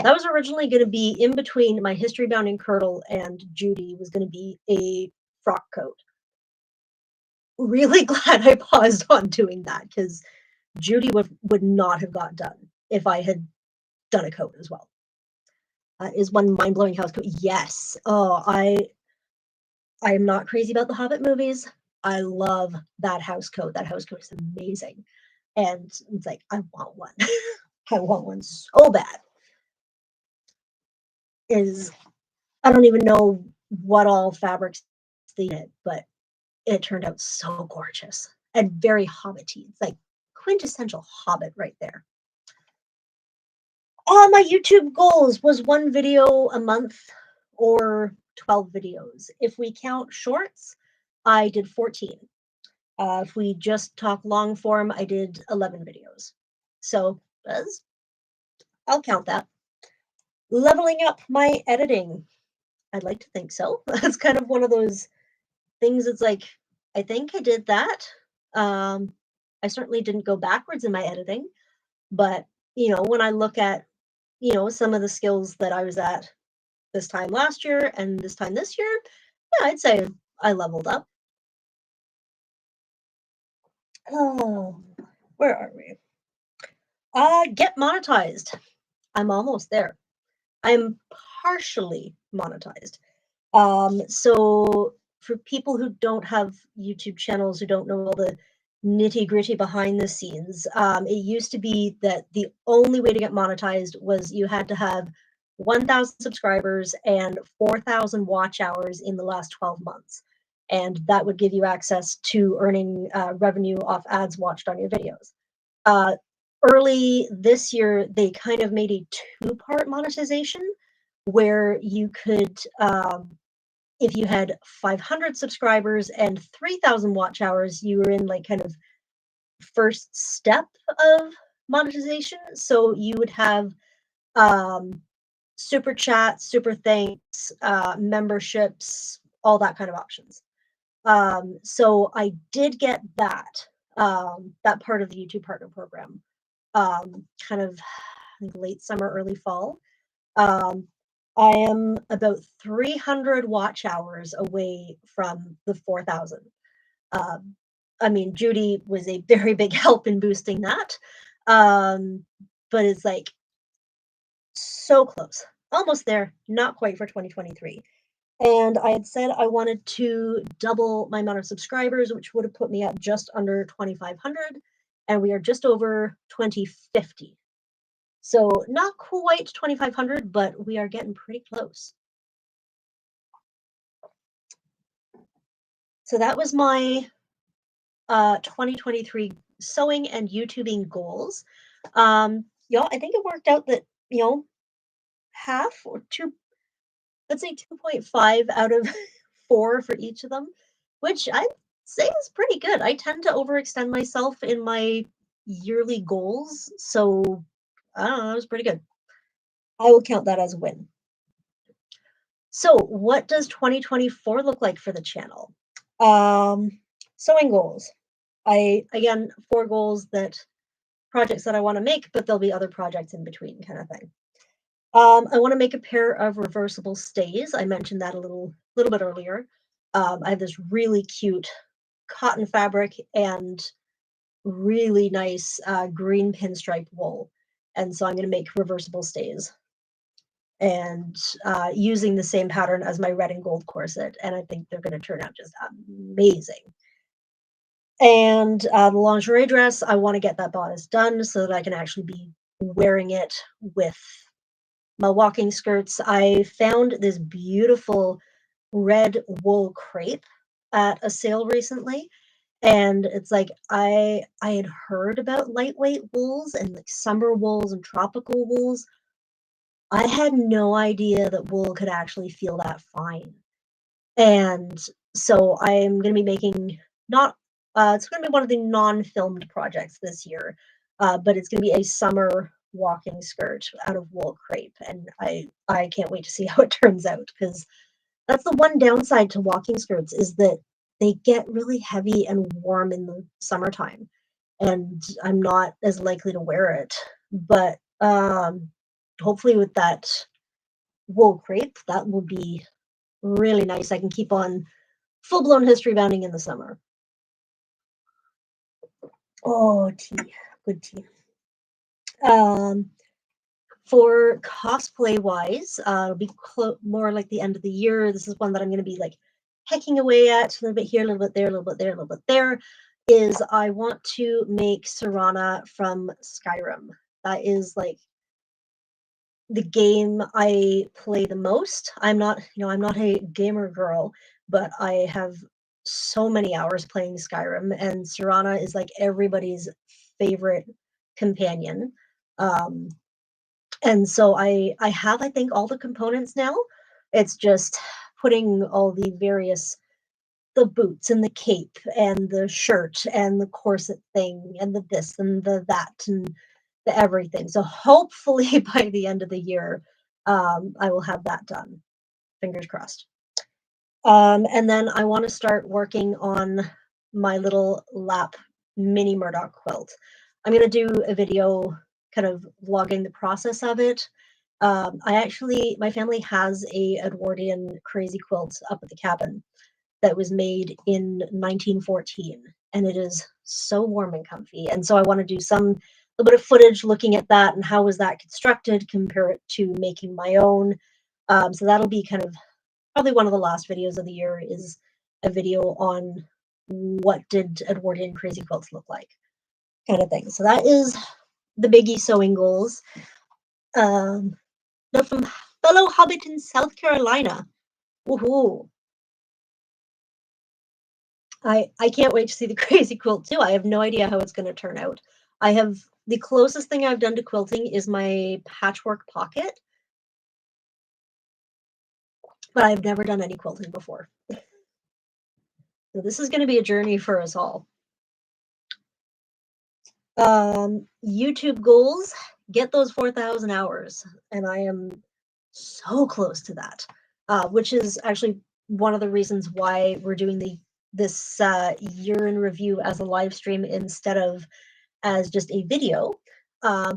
originally going to be in between my History Bound and Curdle, and Judy was going to be a frock coat. Really glad I paused on doing that, because Judy would not have got done if I had done a coat as well. Is one mind-blowing house coat? Yes. Oh, I am not crazy about the Hobbit movies. I love that house coat. That house coat is amazing. And it's like, I want one. I want one so bad. I don't even know what all fabrics they did, but it turned out so gorgeous and very hobbity. It's like quintessential Hobbit right there. My YouTube goals was 1 video a month or 12 videos. If we count shorts, I did 14. If we just talk long form, I did 11 videos. So I'll count that. Leveling up my editing. I'd like to think so. That's kind of one of those things. It's like, I think I did that. I certainly didn't go backwards in my editing, but when I look at some of the skills that I was at this time last year and this time this year, yeah, I'd say I leveled up. Oh, where are we? Get monetized. I'm almost there. I'm partially monetized. So for people who don't have YouTube channels, who don't know all the nitty-gritty behind the scenes, it used to be that the only way to get monetized was you had to have 1,000 subscribers and 4,000 watch hours in the last 12 months. And that would give you access to earning revenue off ads watched on your videos. Early this year, they kind of made a 2-part monetization where you could, if you had 500 subscribers and 3,000 watch hours, you were in like kind of first step of monetization. So you would have super chats, super thanks, memberships, all that kind of options. So I did get that part of the YouTube Partner Program, kind of I think late summer, early fall. I am about 300 watch hours away from the 4,000. I mean, Judy was a very big help in boosting that. But it's like so close, almost there, not quite for 2023. And I had said I wanted to double my amount of subscribers, which would have put me at just under 2,500. And we are just over 2,050. So not quite 2,500, but we are getting pretty close. So that was my 2023 sewing and YouTubing goals. Yeah, I think it worked out that, half or two, let's say 2.5 out of 4 for each of them, which I'd say is pretty good. I tend to overextend myself in my yearly goals. So I don't know, it was pretty good. I will count that as a win. So what does 2024 look like for the channel? Sewing goals. Again, 4 goals, projects that I want to make, but there'll be other projects in between, kind of thing. I want to make a pair of reversible stays. I mentioned that a little bit earlier. I have this really cute cotton fabric and really nice green pinstripe wool, and so I'm going to make reversible stays and using the same pattern as my red and gold corset, and I think they're going to turn out just amazing. And the lingerie dress, I want to get that bodice done so that I can actually be wearing it with my walking skirts. I found this beautiful red wool crepe at a sale recently, and it's like I had heard about lightweight wools and like summer wools and tropical wools. I had no idea that wool could actually feel that fine. And so I'm going to be making it's going to be one of the non-filmed projects this year, but it's going to be a summer walking skirt out of wool crepe, and I can't wait to see how it turns out, because that's the one downside to walking skirts, is that they get really heavy and warm in the summertime, and I'm not as likely to wear it. But hopefully with that wool crepe, that will be really nice. I can keep on full-blown history bounding in the summer. Oh, tea. good tea. For cosplay wise, it'll be more like the end of the year. This is one that I'm going to be like hacking away at a little bit here, a little bit there, a little bit there, a little bit there. Is I want to make Serana from Skyrim. That is like the game I play the most. I'm not a gamer girl, but I have so many hours playing Skyrim, and Serana is like everybody's favorite companion. Um, and so I have, I think, all the components now. It's just putting all the boots and the cape and the shirt and the corset thing and the this and the that and the everything. So hopefully by the end of the year, I will have that done. Fingers crossed. And then I want to start working on my little lap mini Murdoch quilt. I'm going to do a video kind of vlogging the process of it. My family has a Edwardian crazy quilt up at the cabin that was made in 1914, and it is so warm and comfy. And so I want to do a little bit of footage looking at that and how was that constructed, compare it to making my own. So that'll be kind of probably one of the last videos of the year, is a video on what did Edwardian crazy quilts look like, kind of thing. So that is the biggie sewing goals. They're from fellow Hobbit in South Carolina. Woohoo! I can't wait to see the crazy quilt too. I have no idea how it's going to turn out. The closest thing I've done to quilting is my patchwork pocket, but I've never done any quilting before. So this is going to be a journey for us all. YouTube goals, get those 4,000 hours, and I am so close to that, which is actually one of the reasons why we're doing this year in review as a live stream instead of as just a video,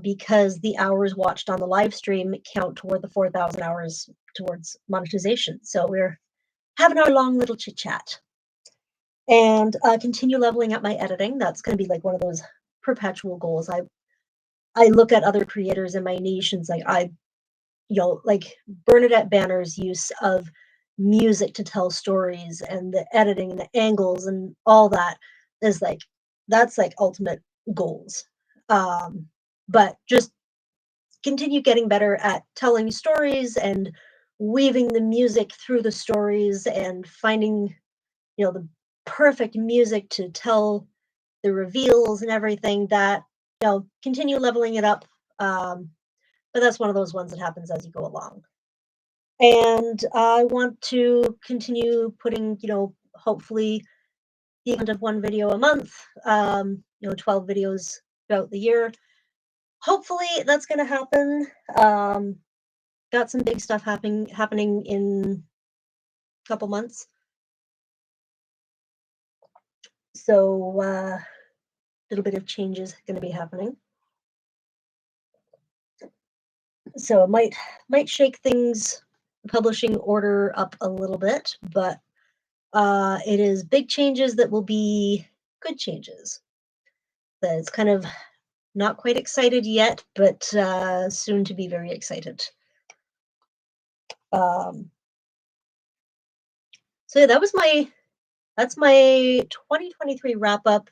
because the hours watched on the live stream count toward the 4,000 hours towards monetization. So we're having our long little chit chat, and continue leveling up my editing. That's going to be like one of those perpetual goals. I look at other creators in my niche and say, like Bernadette Banner's use of music to tell stories and the editing and the angles and all that is like, that's like ultimate goals. But just continue getting better at telling stories and weaving the music through the stories and finding, the perfect music to tell the reveals and everything. That, continue leveling it up. But that's one of those ones that happens as you go along. And I want to continue putting, hopefully the end of one video a month, 12 videos throughout the year. Hopefully that's going to happen. Got some big stuff happening in a couple months. So a little bit of changes going to be happening. So it might shake things, publishing order up a little bit, but it is big changes that will be good changes. That's kind of not quite excited yet, but soon to be very excited. So yeah, that's my 2023 wrap up.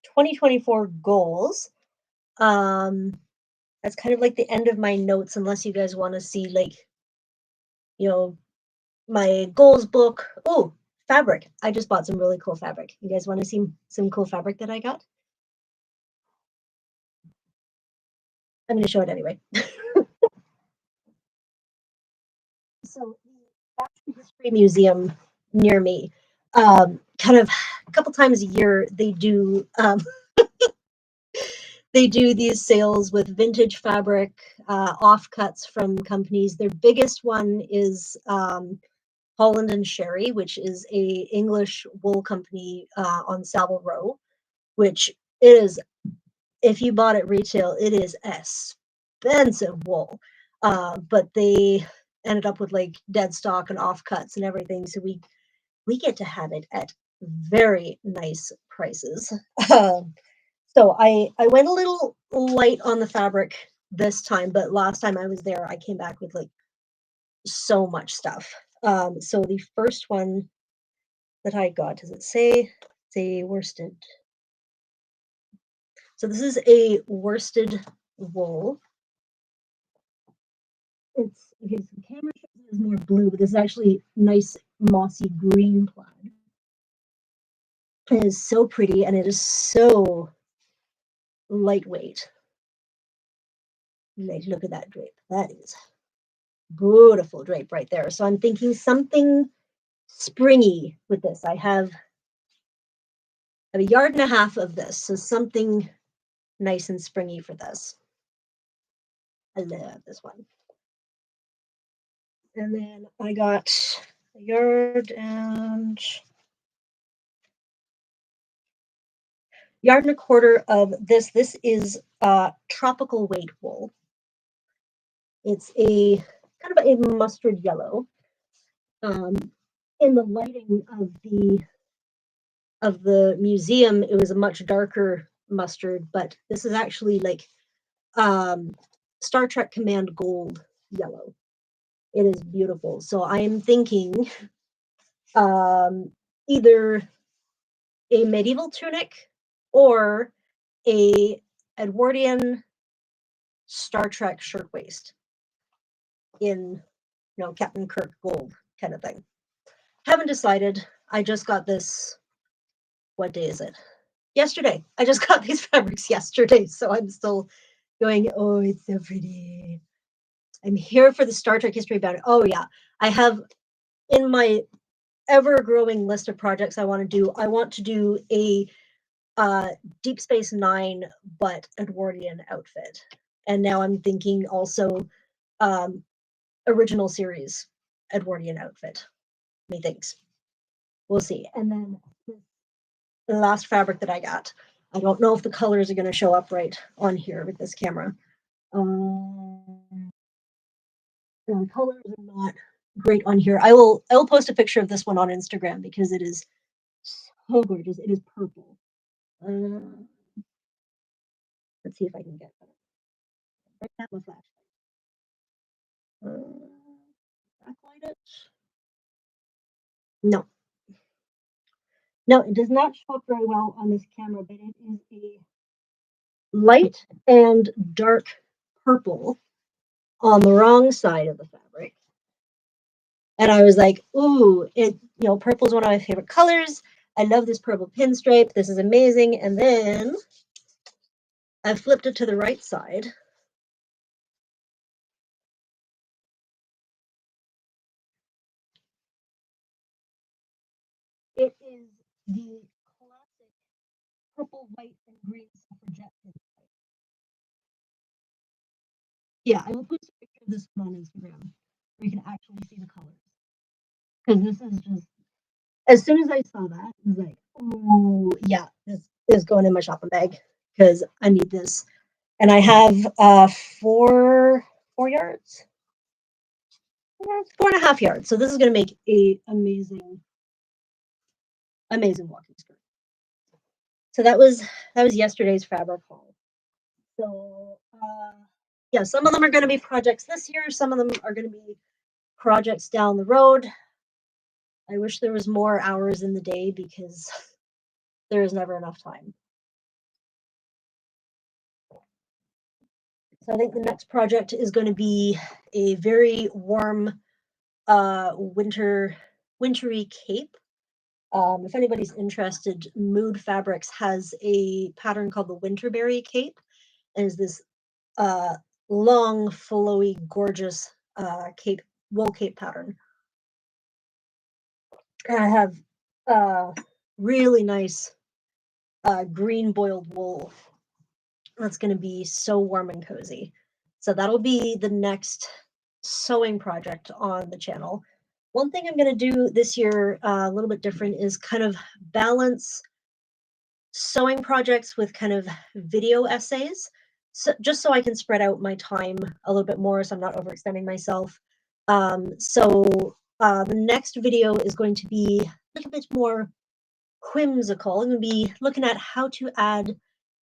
2024 goals. That's kind of like the end of my notes, unless you guys want to see, like, my goals book. Oh, fabric. I just bought some really cool fabric. You guys want to see some cool fabric that I got? I'm going to show it anyway. So the History Museum near me, kind of a couple times a year, they do these sales with vintage fabric, offcuts from companies. Their biggest one is Holland and Sherry, which is a English wool company on Savile Row, which is, if you bought it retail, it is expensive wool. But they ended up with like dead stock and offcuts and everything, so we get to have it at very nice prices. So I went a little light on the fabric this time, but last time I was there, I came back with like so much stuff. So the first one that I got, does it say it's a worsted? So this is a worsted wool. It's okay, so the camera shows it as more blue, but this is actually nice mossy green plaid. It is so pretty and it is so lightweight. Like, look at that drape. That is beautiful drape right there. So I'm thinking something springy with this. I have a yard and a half of this, so something nice and springy for this. I love this one. And then I got a yard and a quarter of this. This is tropical weight wool. It's a kind of a mustard yellow. In the lighting of the museum, it was a much darker mustard, but this is actually like Star Trek Command Gold yellow. It is beautiful. So I am thinking either a medieval tunic or a Edwardian Star Trek shirtwaist in, Captain Kirk gold kind of thing. Haven't decided. I just got this. What day is it? Yesterday. I just got these fabrics yesterday, so I'm still going, oh, it's so pretty. I'm here for the Star Trek history about it. Oh yeah, I have in my ever-growing list of projects I want to do a Deep Space Nine but Edwardian outfit, and now I'm thinking also original series Edwardian outfit. Methinks we'll see. And then the last fabric that I got, I don't know if the colors are going to show up right on here with this camera. The colors are not great on here. I will post a picture of this one on Instagram because it is so gorgeous. It is purple. Let's see if I can get that. Right at my flashlight. Backlight it. No. No, it does not show up very well on this camera, but it is a light and dark purple on the wrong side of the fabric. And I was like, ooh, purple is one of my favorite colors. I love this purple pinstripe. This is amazing. And then I flipped it to the right side. It is the classic purple, white, and green suffragette pinstripe. Yeah, I will post a picture of this one on Instagram where you can actually see the colors. Because this is just, as soon as I saw that, I was like, oh, yeah, this is going in my shopping bag because I need this. And I have 4 yards, 4.5 yards. So this is going to make a amazing walking skirt. So that was yesterday's fabric haul. So yeah, some of them are going to be projects this year. Some of them are going to be projects down the road. I wish there was more hours in the day because there is never enough time. So I think the next project is going to be a very warm wintry cape. If anybody's interested, Mood Fabrics has a pattern called the Winterberry Cape, and is this long, flowy, gorgeous cape, wool cape pattern. And I have really nice green boiled wool that's going to be so warm and cozy. So that'll be the next sewing project on the channel. One thing I'm going to do this year a little bit different is kind of balance sewing projects with kind of video essays, so just so I can spread out my time a little bit more so I'm not overextending myself. So the next video is going to be a little bit more whimsical. I'm going to be looking at how to add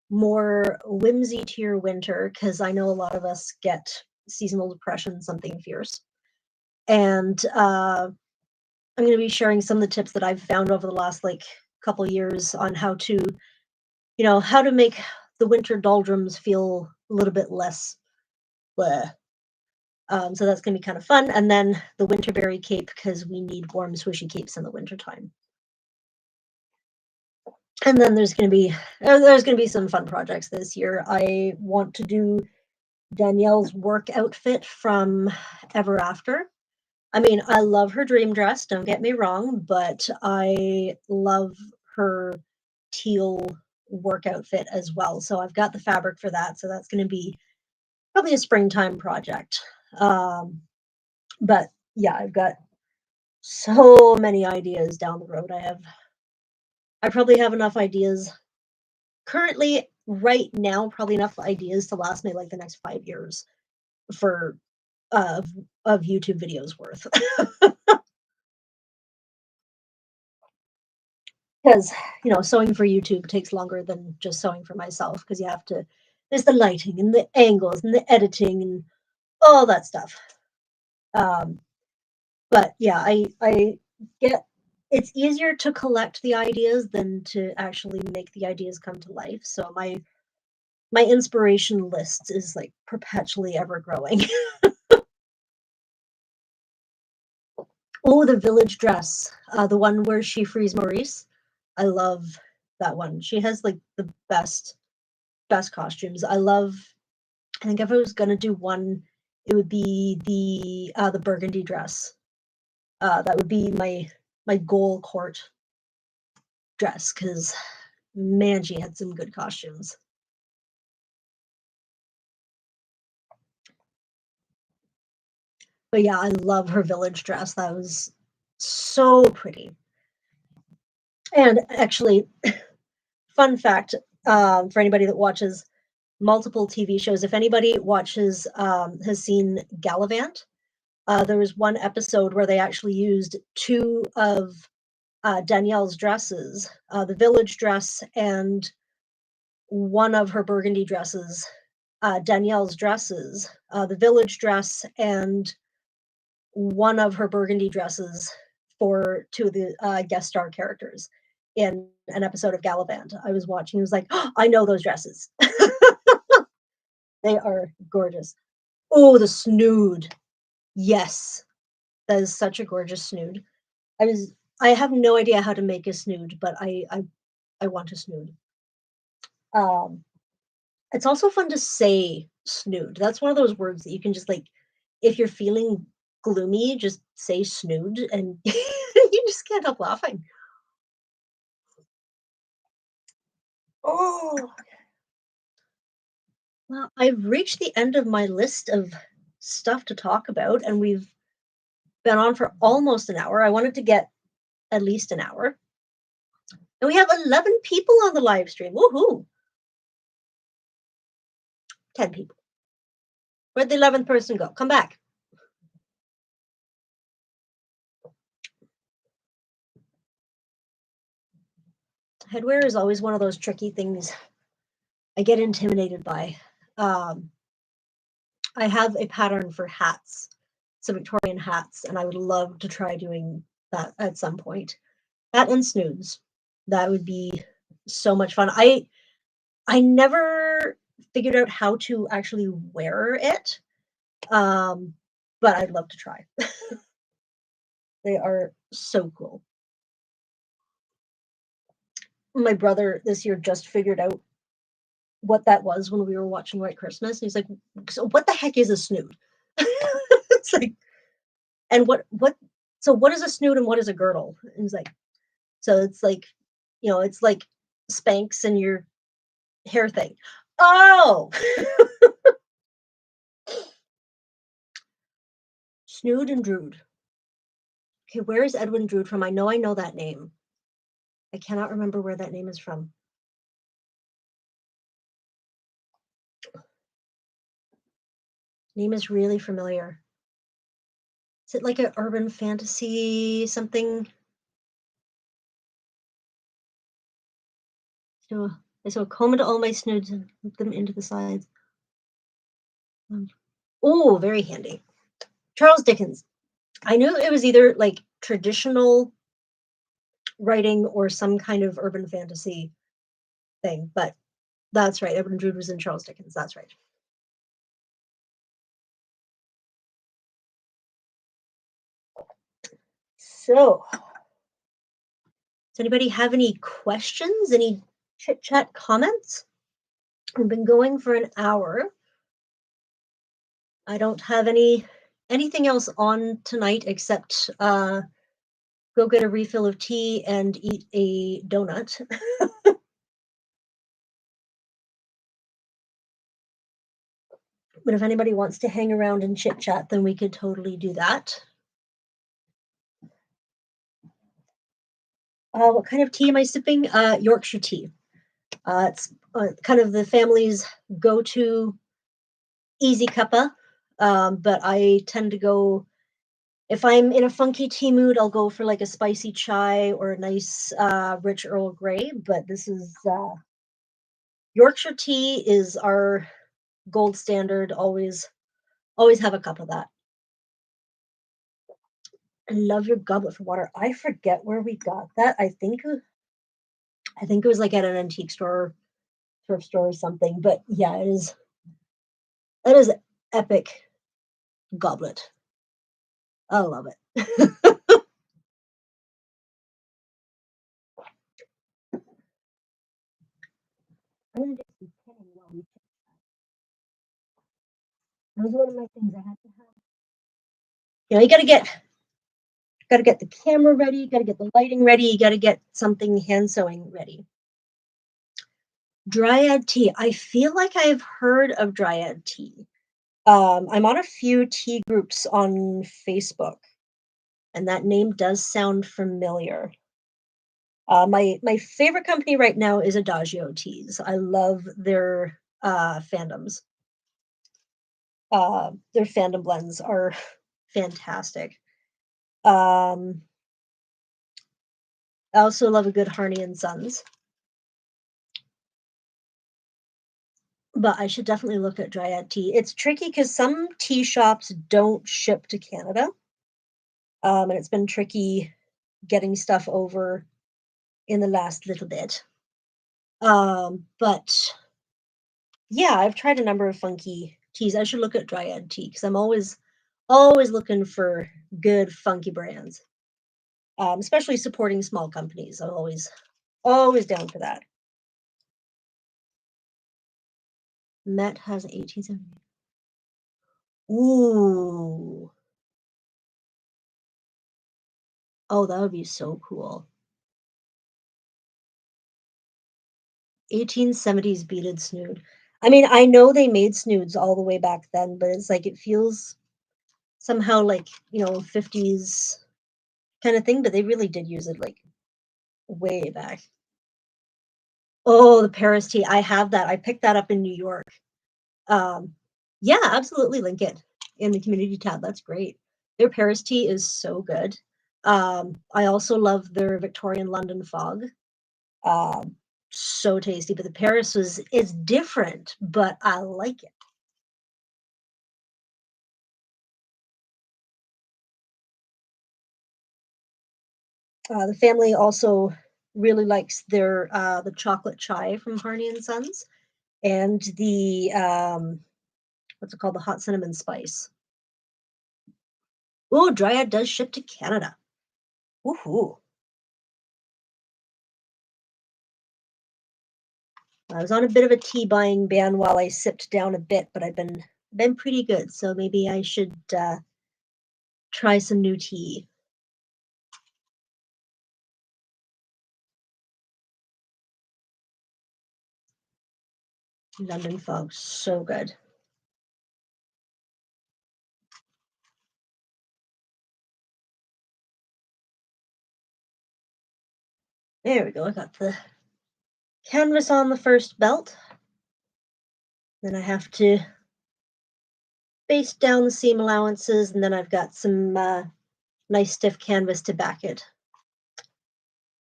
more whimsy to your winter, because I know a lot of us get seasonal depression, something fierce. And I'm going to be sharing some of the tips that I've found over the last like couple years on how to, how to make the winter doldrums feel a little bit less bleh. So that's going to be kind of fun. And then the winterberry cape, because we need warm, swishy capes in the wintertime. And then there's going to be some fun projects this year. I want to do Danielle's work outfit from Ever After. I mean, I love her dream dress, don't get me wrong, but I love her teal work outfit as well. So I've got the fabric for that. So that's going to be probably a springtime project. But yeah, I've got so many ideas down the road. I probably have enough ideas currently right now, probably enough ideas to last me like the next 5 years for of YouTube videos worth. Because sewing for YouTube takes longer than just sewing for myself, because there's the lighting and the angles and the editing and all that stuff. But yeah, I get it's easier to collect the ideas than to actually make the ideas come to life. So my inspiration list is like perpetually ever growing. Oh, the village dress, the one where she frees Maurice. I love that one. She has like the best costumes. I think if I was gonna do one, it would be the burgundy dress. That would be my goal court dress, because man, she had some good costumes. But yeah, I love her village dress. That was so pretty. And actually, fun fact, for anybody that watches multiple TV shows, if anybody has seen Gallivant, there was one episode where they actually used two of Danielle's dresses, the village dress and one of her burgundy dresses, Danielle's dresses, the village dress and one of her burgundy dresses for two of the guest star characters in an episode of Gallivant. I was watching, it was like, oh, I know those dresses. They are gorgeous. Oh, the snood. Yes, that is such a gorgeous snood. I have no idea how to make a snood, but I want a snood. It's also fun to say snood. That's one of those words that you can just like, if you're feeling gloomy, just say snood and you just can't help laughing. Oh, well, I've reached the end of my list of stuff to talk about, and we've been on for almost an hour. I wanted to get at least an hour. And we have 11 people on the live stream. Woohoo! 10 people. Where'd the 11th person go? Come back. Headwear is always one of those tricky things I get intimidated by. I have a pattern for hats, some Victorian hats, and I would love to try doing that at some point. That and snoods. That would be so much fun. I never figured out how to actually wear it, but I'd love to try. They are so cool. My brother this year just figured out what that was when we were watching White Christmas. And he's like, so what the heck is a snood? It's like, and so what is a snood and what is a girdle? And he's like, so it's like, it's like Spanx and your hair thing. Oh, Snood and Drood. Okay, where is Edwin Drood from? I know that name. I cannot remember where that name is from. Name is really familiar. Is it like an urban fantasy something? I sew a comb into all my snoods and hook them into the sides. Oh, very handy. Charles Dickens. I knew it was either like traditional writing or some kind of urban fantasy thing, but that's right. Edward Drood was in Charles Dickens. That's right. So, does anybody have any questions? Any chit chat comments? We've been going for an hour. I don't have anything else on tonight except go get a refill of tea and eat a donut. But if anybody wants to hang around and chit chat, then we could totally do that. What kind of tea am I sipping? Yorkshire tea. It's kind of the family's go-to easy cuppa. But I tend to go, if I'm in a funky tea mood, I'll go for like a spicy chai or a nice rich Earl Grey. But this is Yorkshire tea is our gold standard. Always have a cup of that. I love your goblet for water. I forget where we got that. I think it was like at an antique store, thrift store or something. But yeah, it is. That is epic goblet. I love it. I'm gonna do some pinning while we chat. That was one of my things I had to have. You gotta get the camera ready, you gotta get the lighting ready, you gotta get something hand sewing ready. Dryad tea. I feel like I've heard of dryad tea. I'm on a few tea groups on Facebook, and that name does sound familiar. My favorite company right now is Adagio Teas. I love their fandoms. Their fandom blends are fantastic. I also love a good Harney and Sons. But I should definitely look at Dryad tea. It's tricky because some tea shops don't ship to Canada. And it's been tricky getting stuff over in the last little bit. But yeah, I've tried a number of funky teas. I should look at Dryad tea because I'm always looking for good funky brands. Especially supporting small companies. I'm always down for that. Met has 1870. Ooh. Oh, that would be so cool. 1870s beaded snood. I mean, I know they made snoods all the way back then, but it's like it feels somehow like, 50s kind of thing, but they really did use it like way back. Oh, the Paris tea. I have that. I picked that up in New York. Yeah, absolutely link it in the community tab. That's great. Their Paris tea is so good. I also love their Victorian London fog. So tasty, but the Paris is different, but I like it. The family also really likes their the chocolate chai from Harney and Sons and the what's it called, the hot cinnamon spice. Oh, Dryad does ship to Canada. Woohoo! I was on a bit of a tea buying ban while I sipped down a bit, but I've been pretty good, so maybe I should try some new tea. London fog, so good. There we go. I got the canvas on the first belt. Then I have to baste down the seam allowances, and then I've got some nice stiff canvas to back it.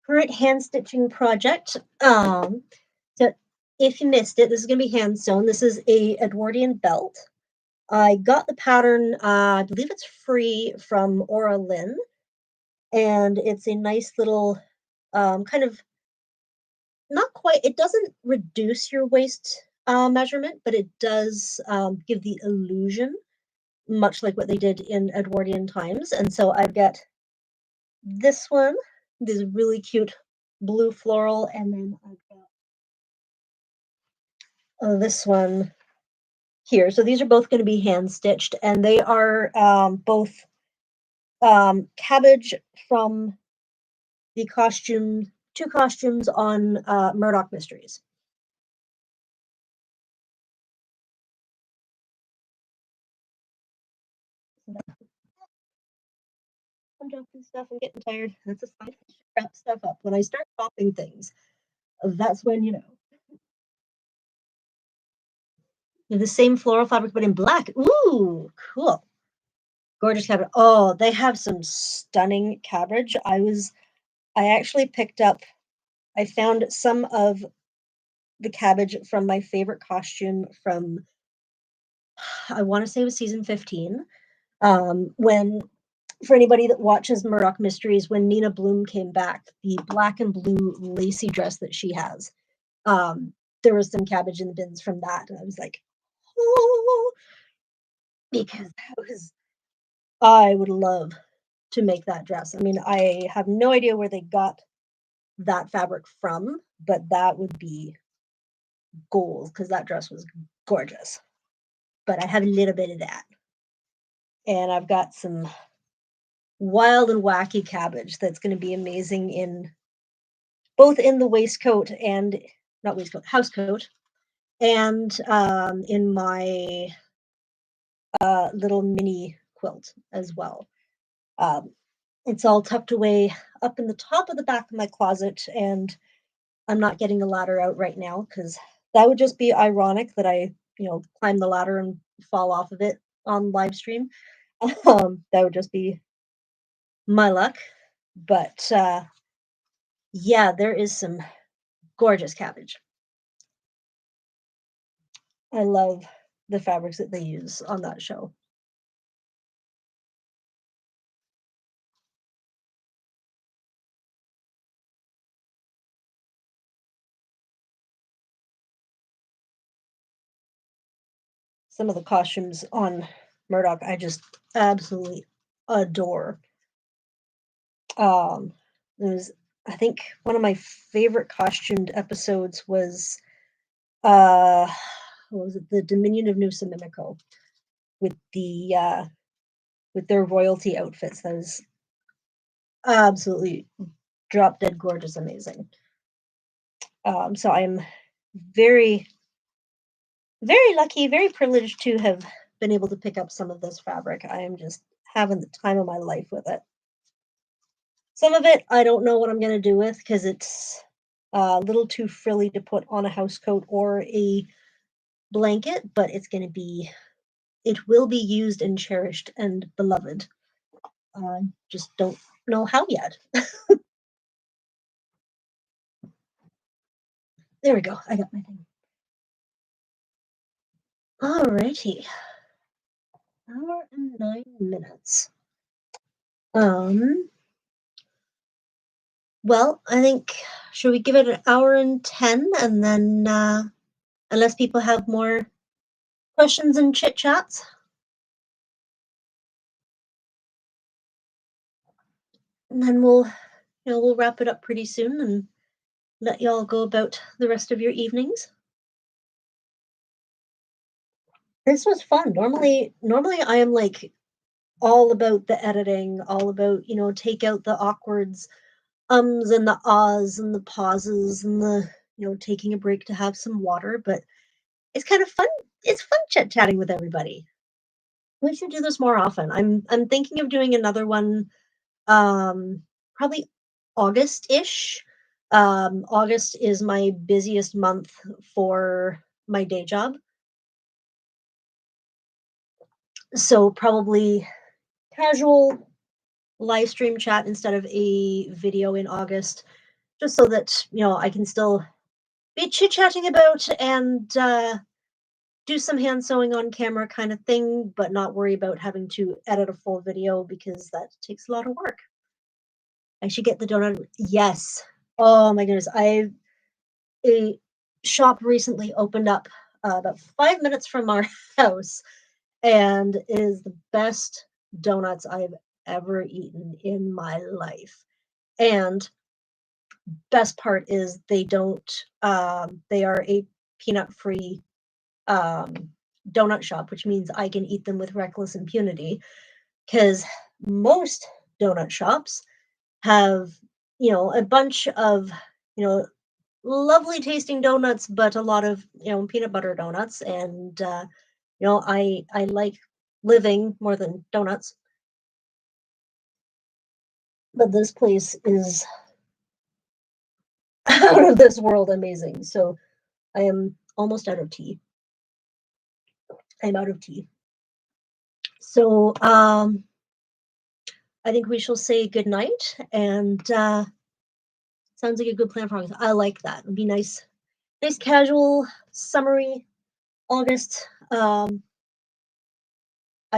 Current hand stitching project. So if you missed it, this is going to be hand sewn. This is a Edwardian belt. I got the pattern, I believe it's free from Aura Lynn, and it's a nice little kind of not quite, it doesn't reduce your waist measurement, but it does give the illusion, much like what they did in Edwardian times. And so I've got this one, this really cute blue floral, and then I've got this one here. So these are both going to be hand stitched, and they are both cabbage from the two costumes on Murdoch Mysteries. I'm dropping stuff. I'm getting tired. That's a sign I should wrap stuff up. When I start popping things, that's when you know. The same floral fabric, but in black. Ooh, cool. Gorgeous cabbage. Oh, they have some stunning cabbage. I actually picked up, I found some of the cabbage from my favorite costume from, I want to say it was season 15. When, for anybody that watches Murdoch Mysteries, when Nina Bloom came back, the black and blue lacy dress that she has, there was some cabbage in the bins from that. And I was like, oh, because I would love to make that dress. I mean, I have no idea where they got that fabric from, but that would be gold because that dress was gorgeous. But I have a little bit of that. And I've got some wild and wacky cabbage that's going to be amazing in both in the waistcoat and not waistcoat, housecoat, and in my little mini quilt as well. It's all tucked away up in the top of the back of my closet, and I'm not getting the ladder out right now because that would just be ironic that I, climb the ladder and fall off of it on live stream. That would just be my luck. But yeah, there is some gorgeous cabbage. I love the fabrics that they use on that show. Some of the costumes on Murdoch I just absolutely adore. It was, I think, one of my favorite costumed episodes was what was it, the Dominion of New Samimico, with their royalty outfits. That was absolutely drop dead gorgeous, amazing. So I'm very, very lucky, very privileged to have been able to pick up some of this fabric. I am just having the time of my life with it. Some of it I don't know what I'm going to do with because it's a little too frilly to put on a house coat or a blanket, but it will be used and cherished and beloved. Just don't know how yet. There we go. I got my thing. Alrighty. Hour and 9 minutes. Well, I think, should we give it an hour and 10 and then, unless people have more questions and chit chats? And then we'll wrap it up pretty soon and let y'all go about the rest of your evenings. This was fun. Normally I am like all about the editing, all about, take out the awkwards, ums and the ahs and the pauses and the, taking a break to have some water, but it's kind of fun. It's fun chit-chatting with everybody. We should do this more often. I'm thinking of doing another one, probably August-ish. August is my busiest month for my day job. So probably casual live stream chat instead of a video in August, just so that, I can still be chit-chatting about and do some hand sewing on camera kind of thing, but not worry about having to edit a full video because that takes a lot of work. I should get the donut. Yes. Oh my goodness. A shop recently opened up about 5 minutes from our house, and it is the best donuts I've ever eaten in my life. And best part is they are a peanut free um, donut shop, which means I can eat them with reckless impunity. Because most donut shops have, a bunch of, you know, lovely tasting donuts, but a lot of, peanut butter donuts. And, I like living more than donuts. But this place is out of this world amazing. So I am almost out of tea. I'm out of tea. So I think we shall say good night. And sounds like a good plan for August. I like that. It'd be nice, nice casual, summery August. I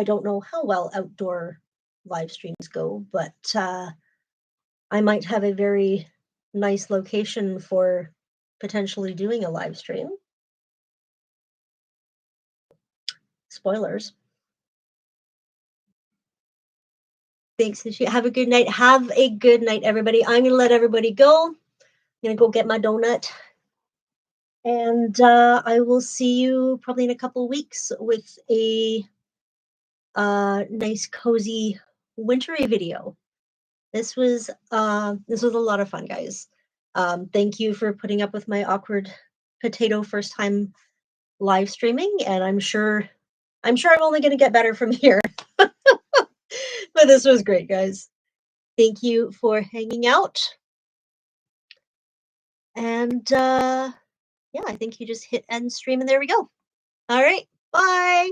don't know how well outdoor live streams go, but I might have a very nice location for potentially doing a live stream. Spoilers. Thanks. Have a good night. Have a good night, everybody. I'm going to let everybody go. I'm going to go get my donut. And I will see you probably in a couple weeks with a nice, cozy, wintry video. This was a lot of fun, guys. Thank you for putting up with my awkward potato first time live streaming, and I'm sure I'm only going to get better from here. But this was great, guys. Thank you for hanging out. And yeah, I think you just hit end stream, and there we go. All right, bye.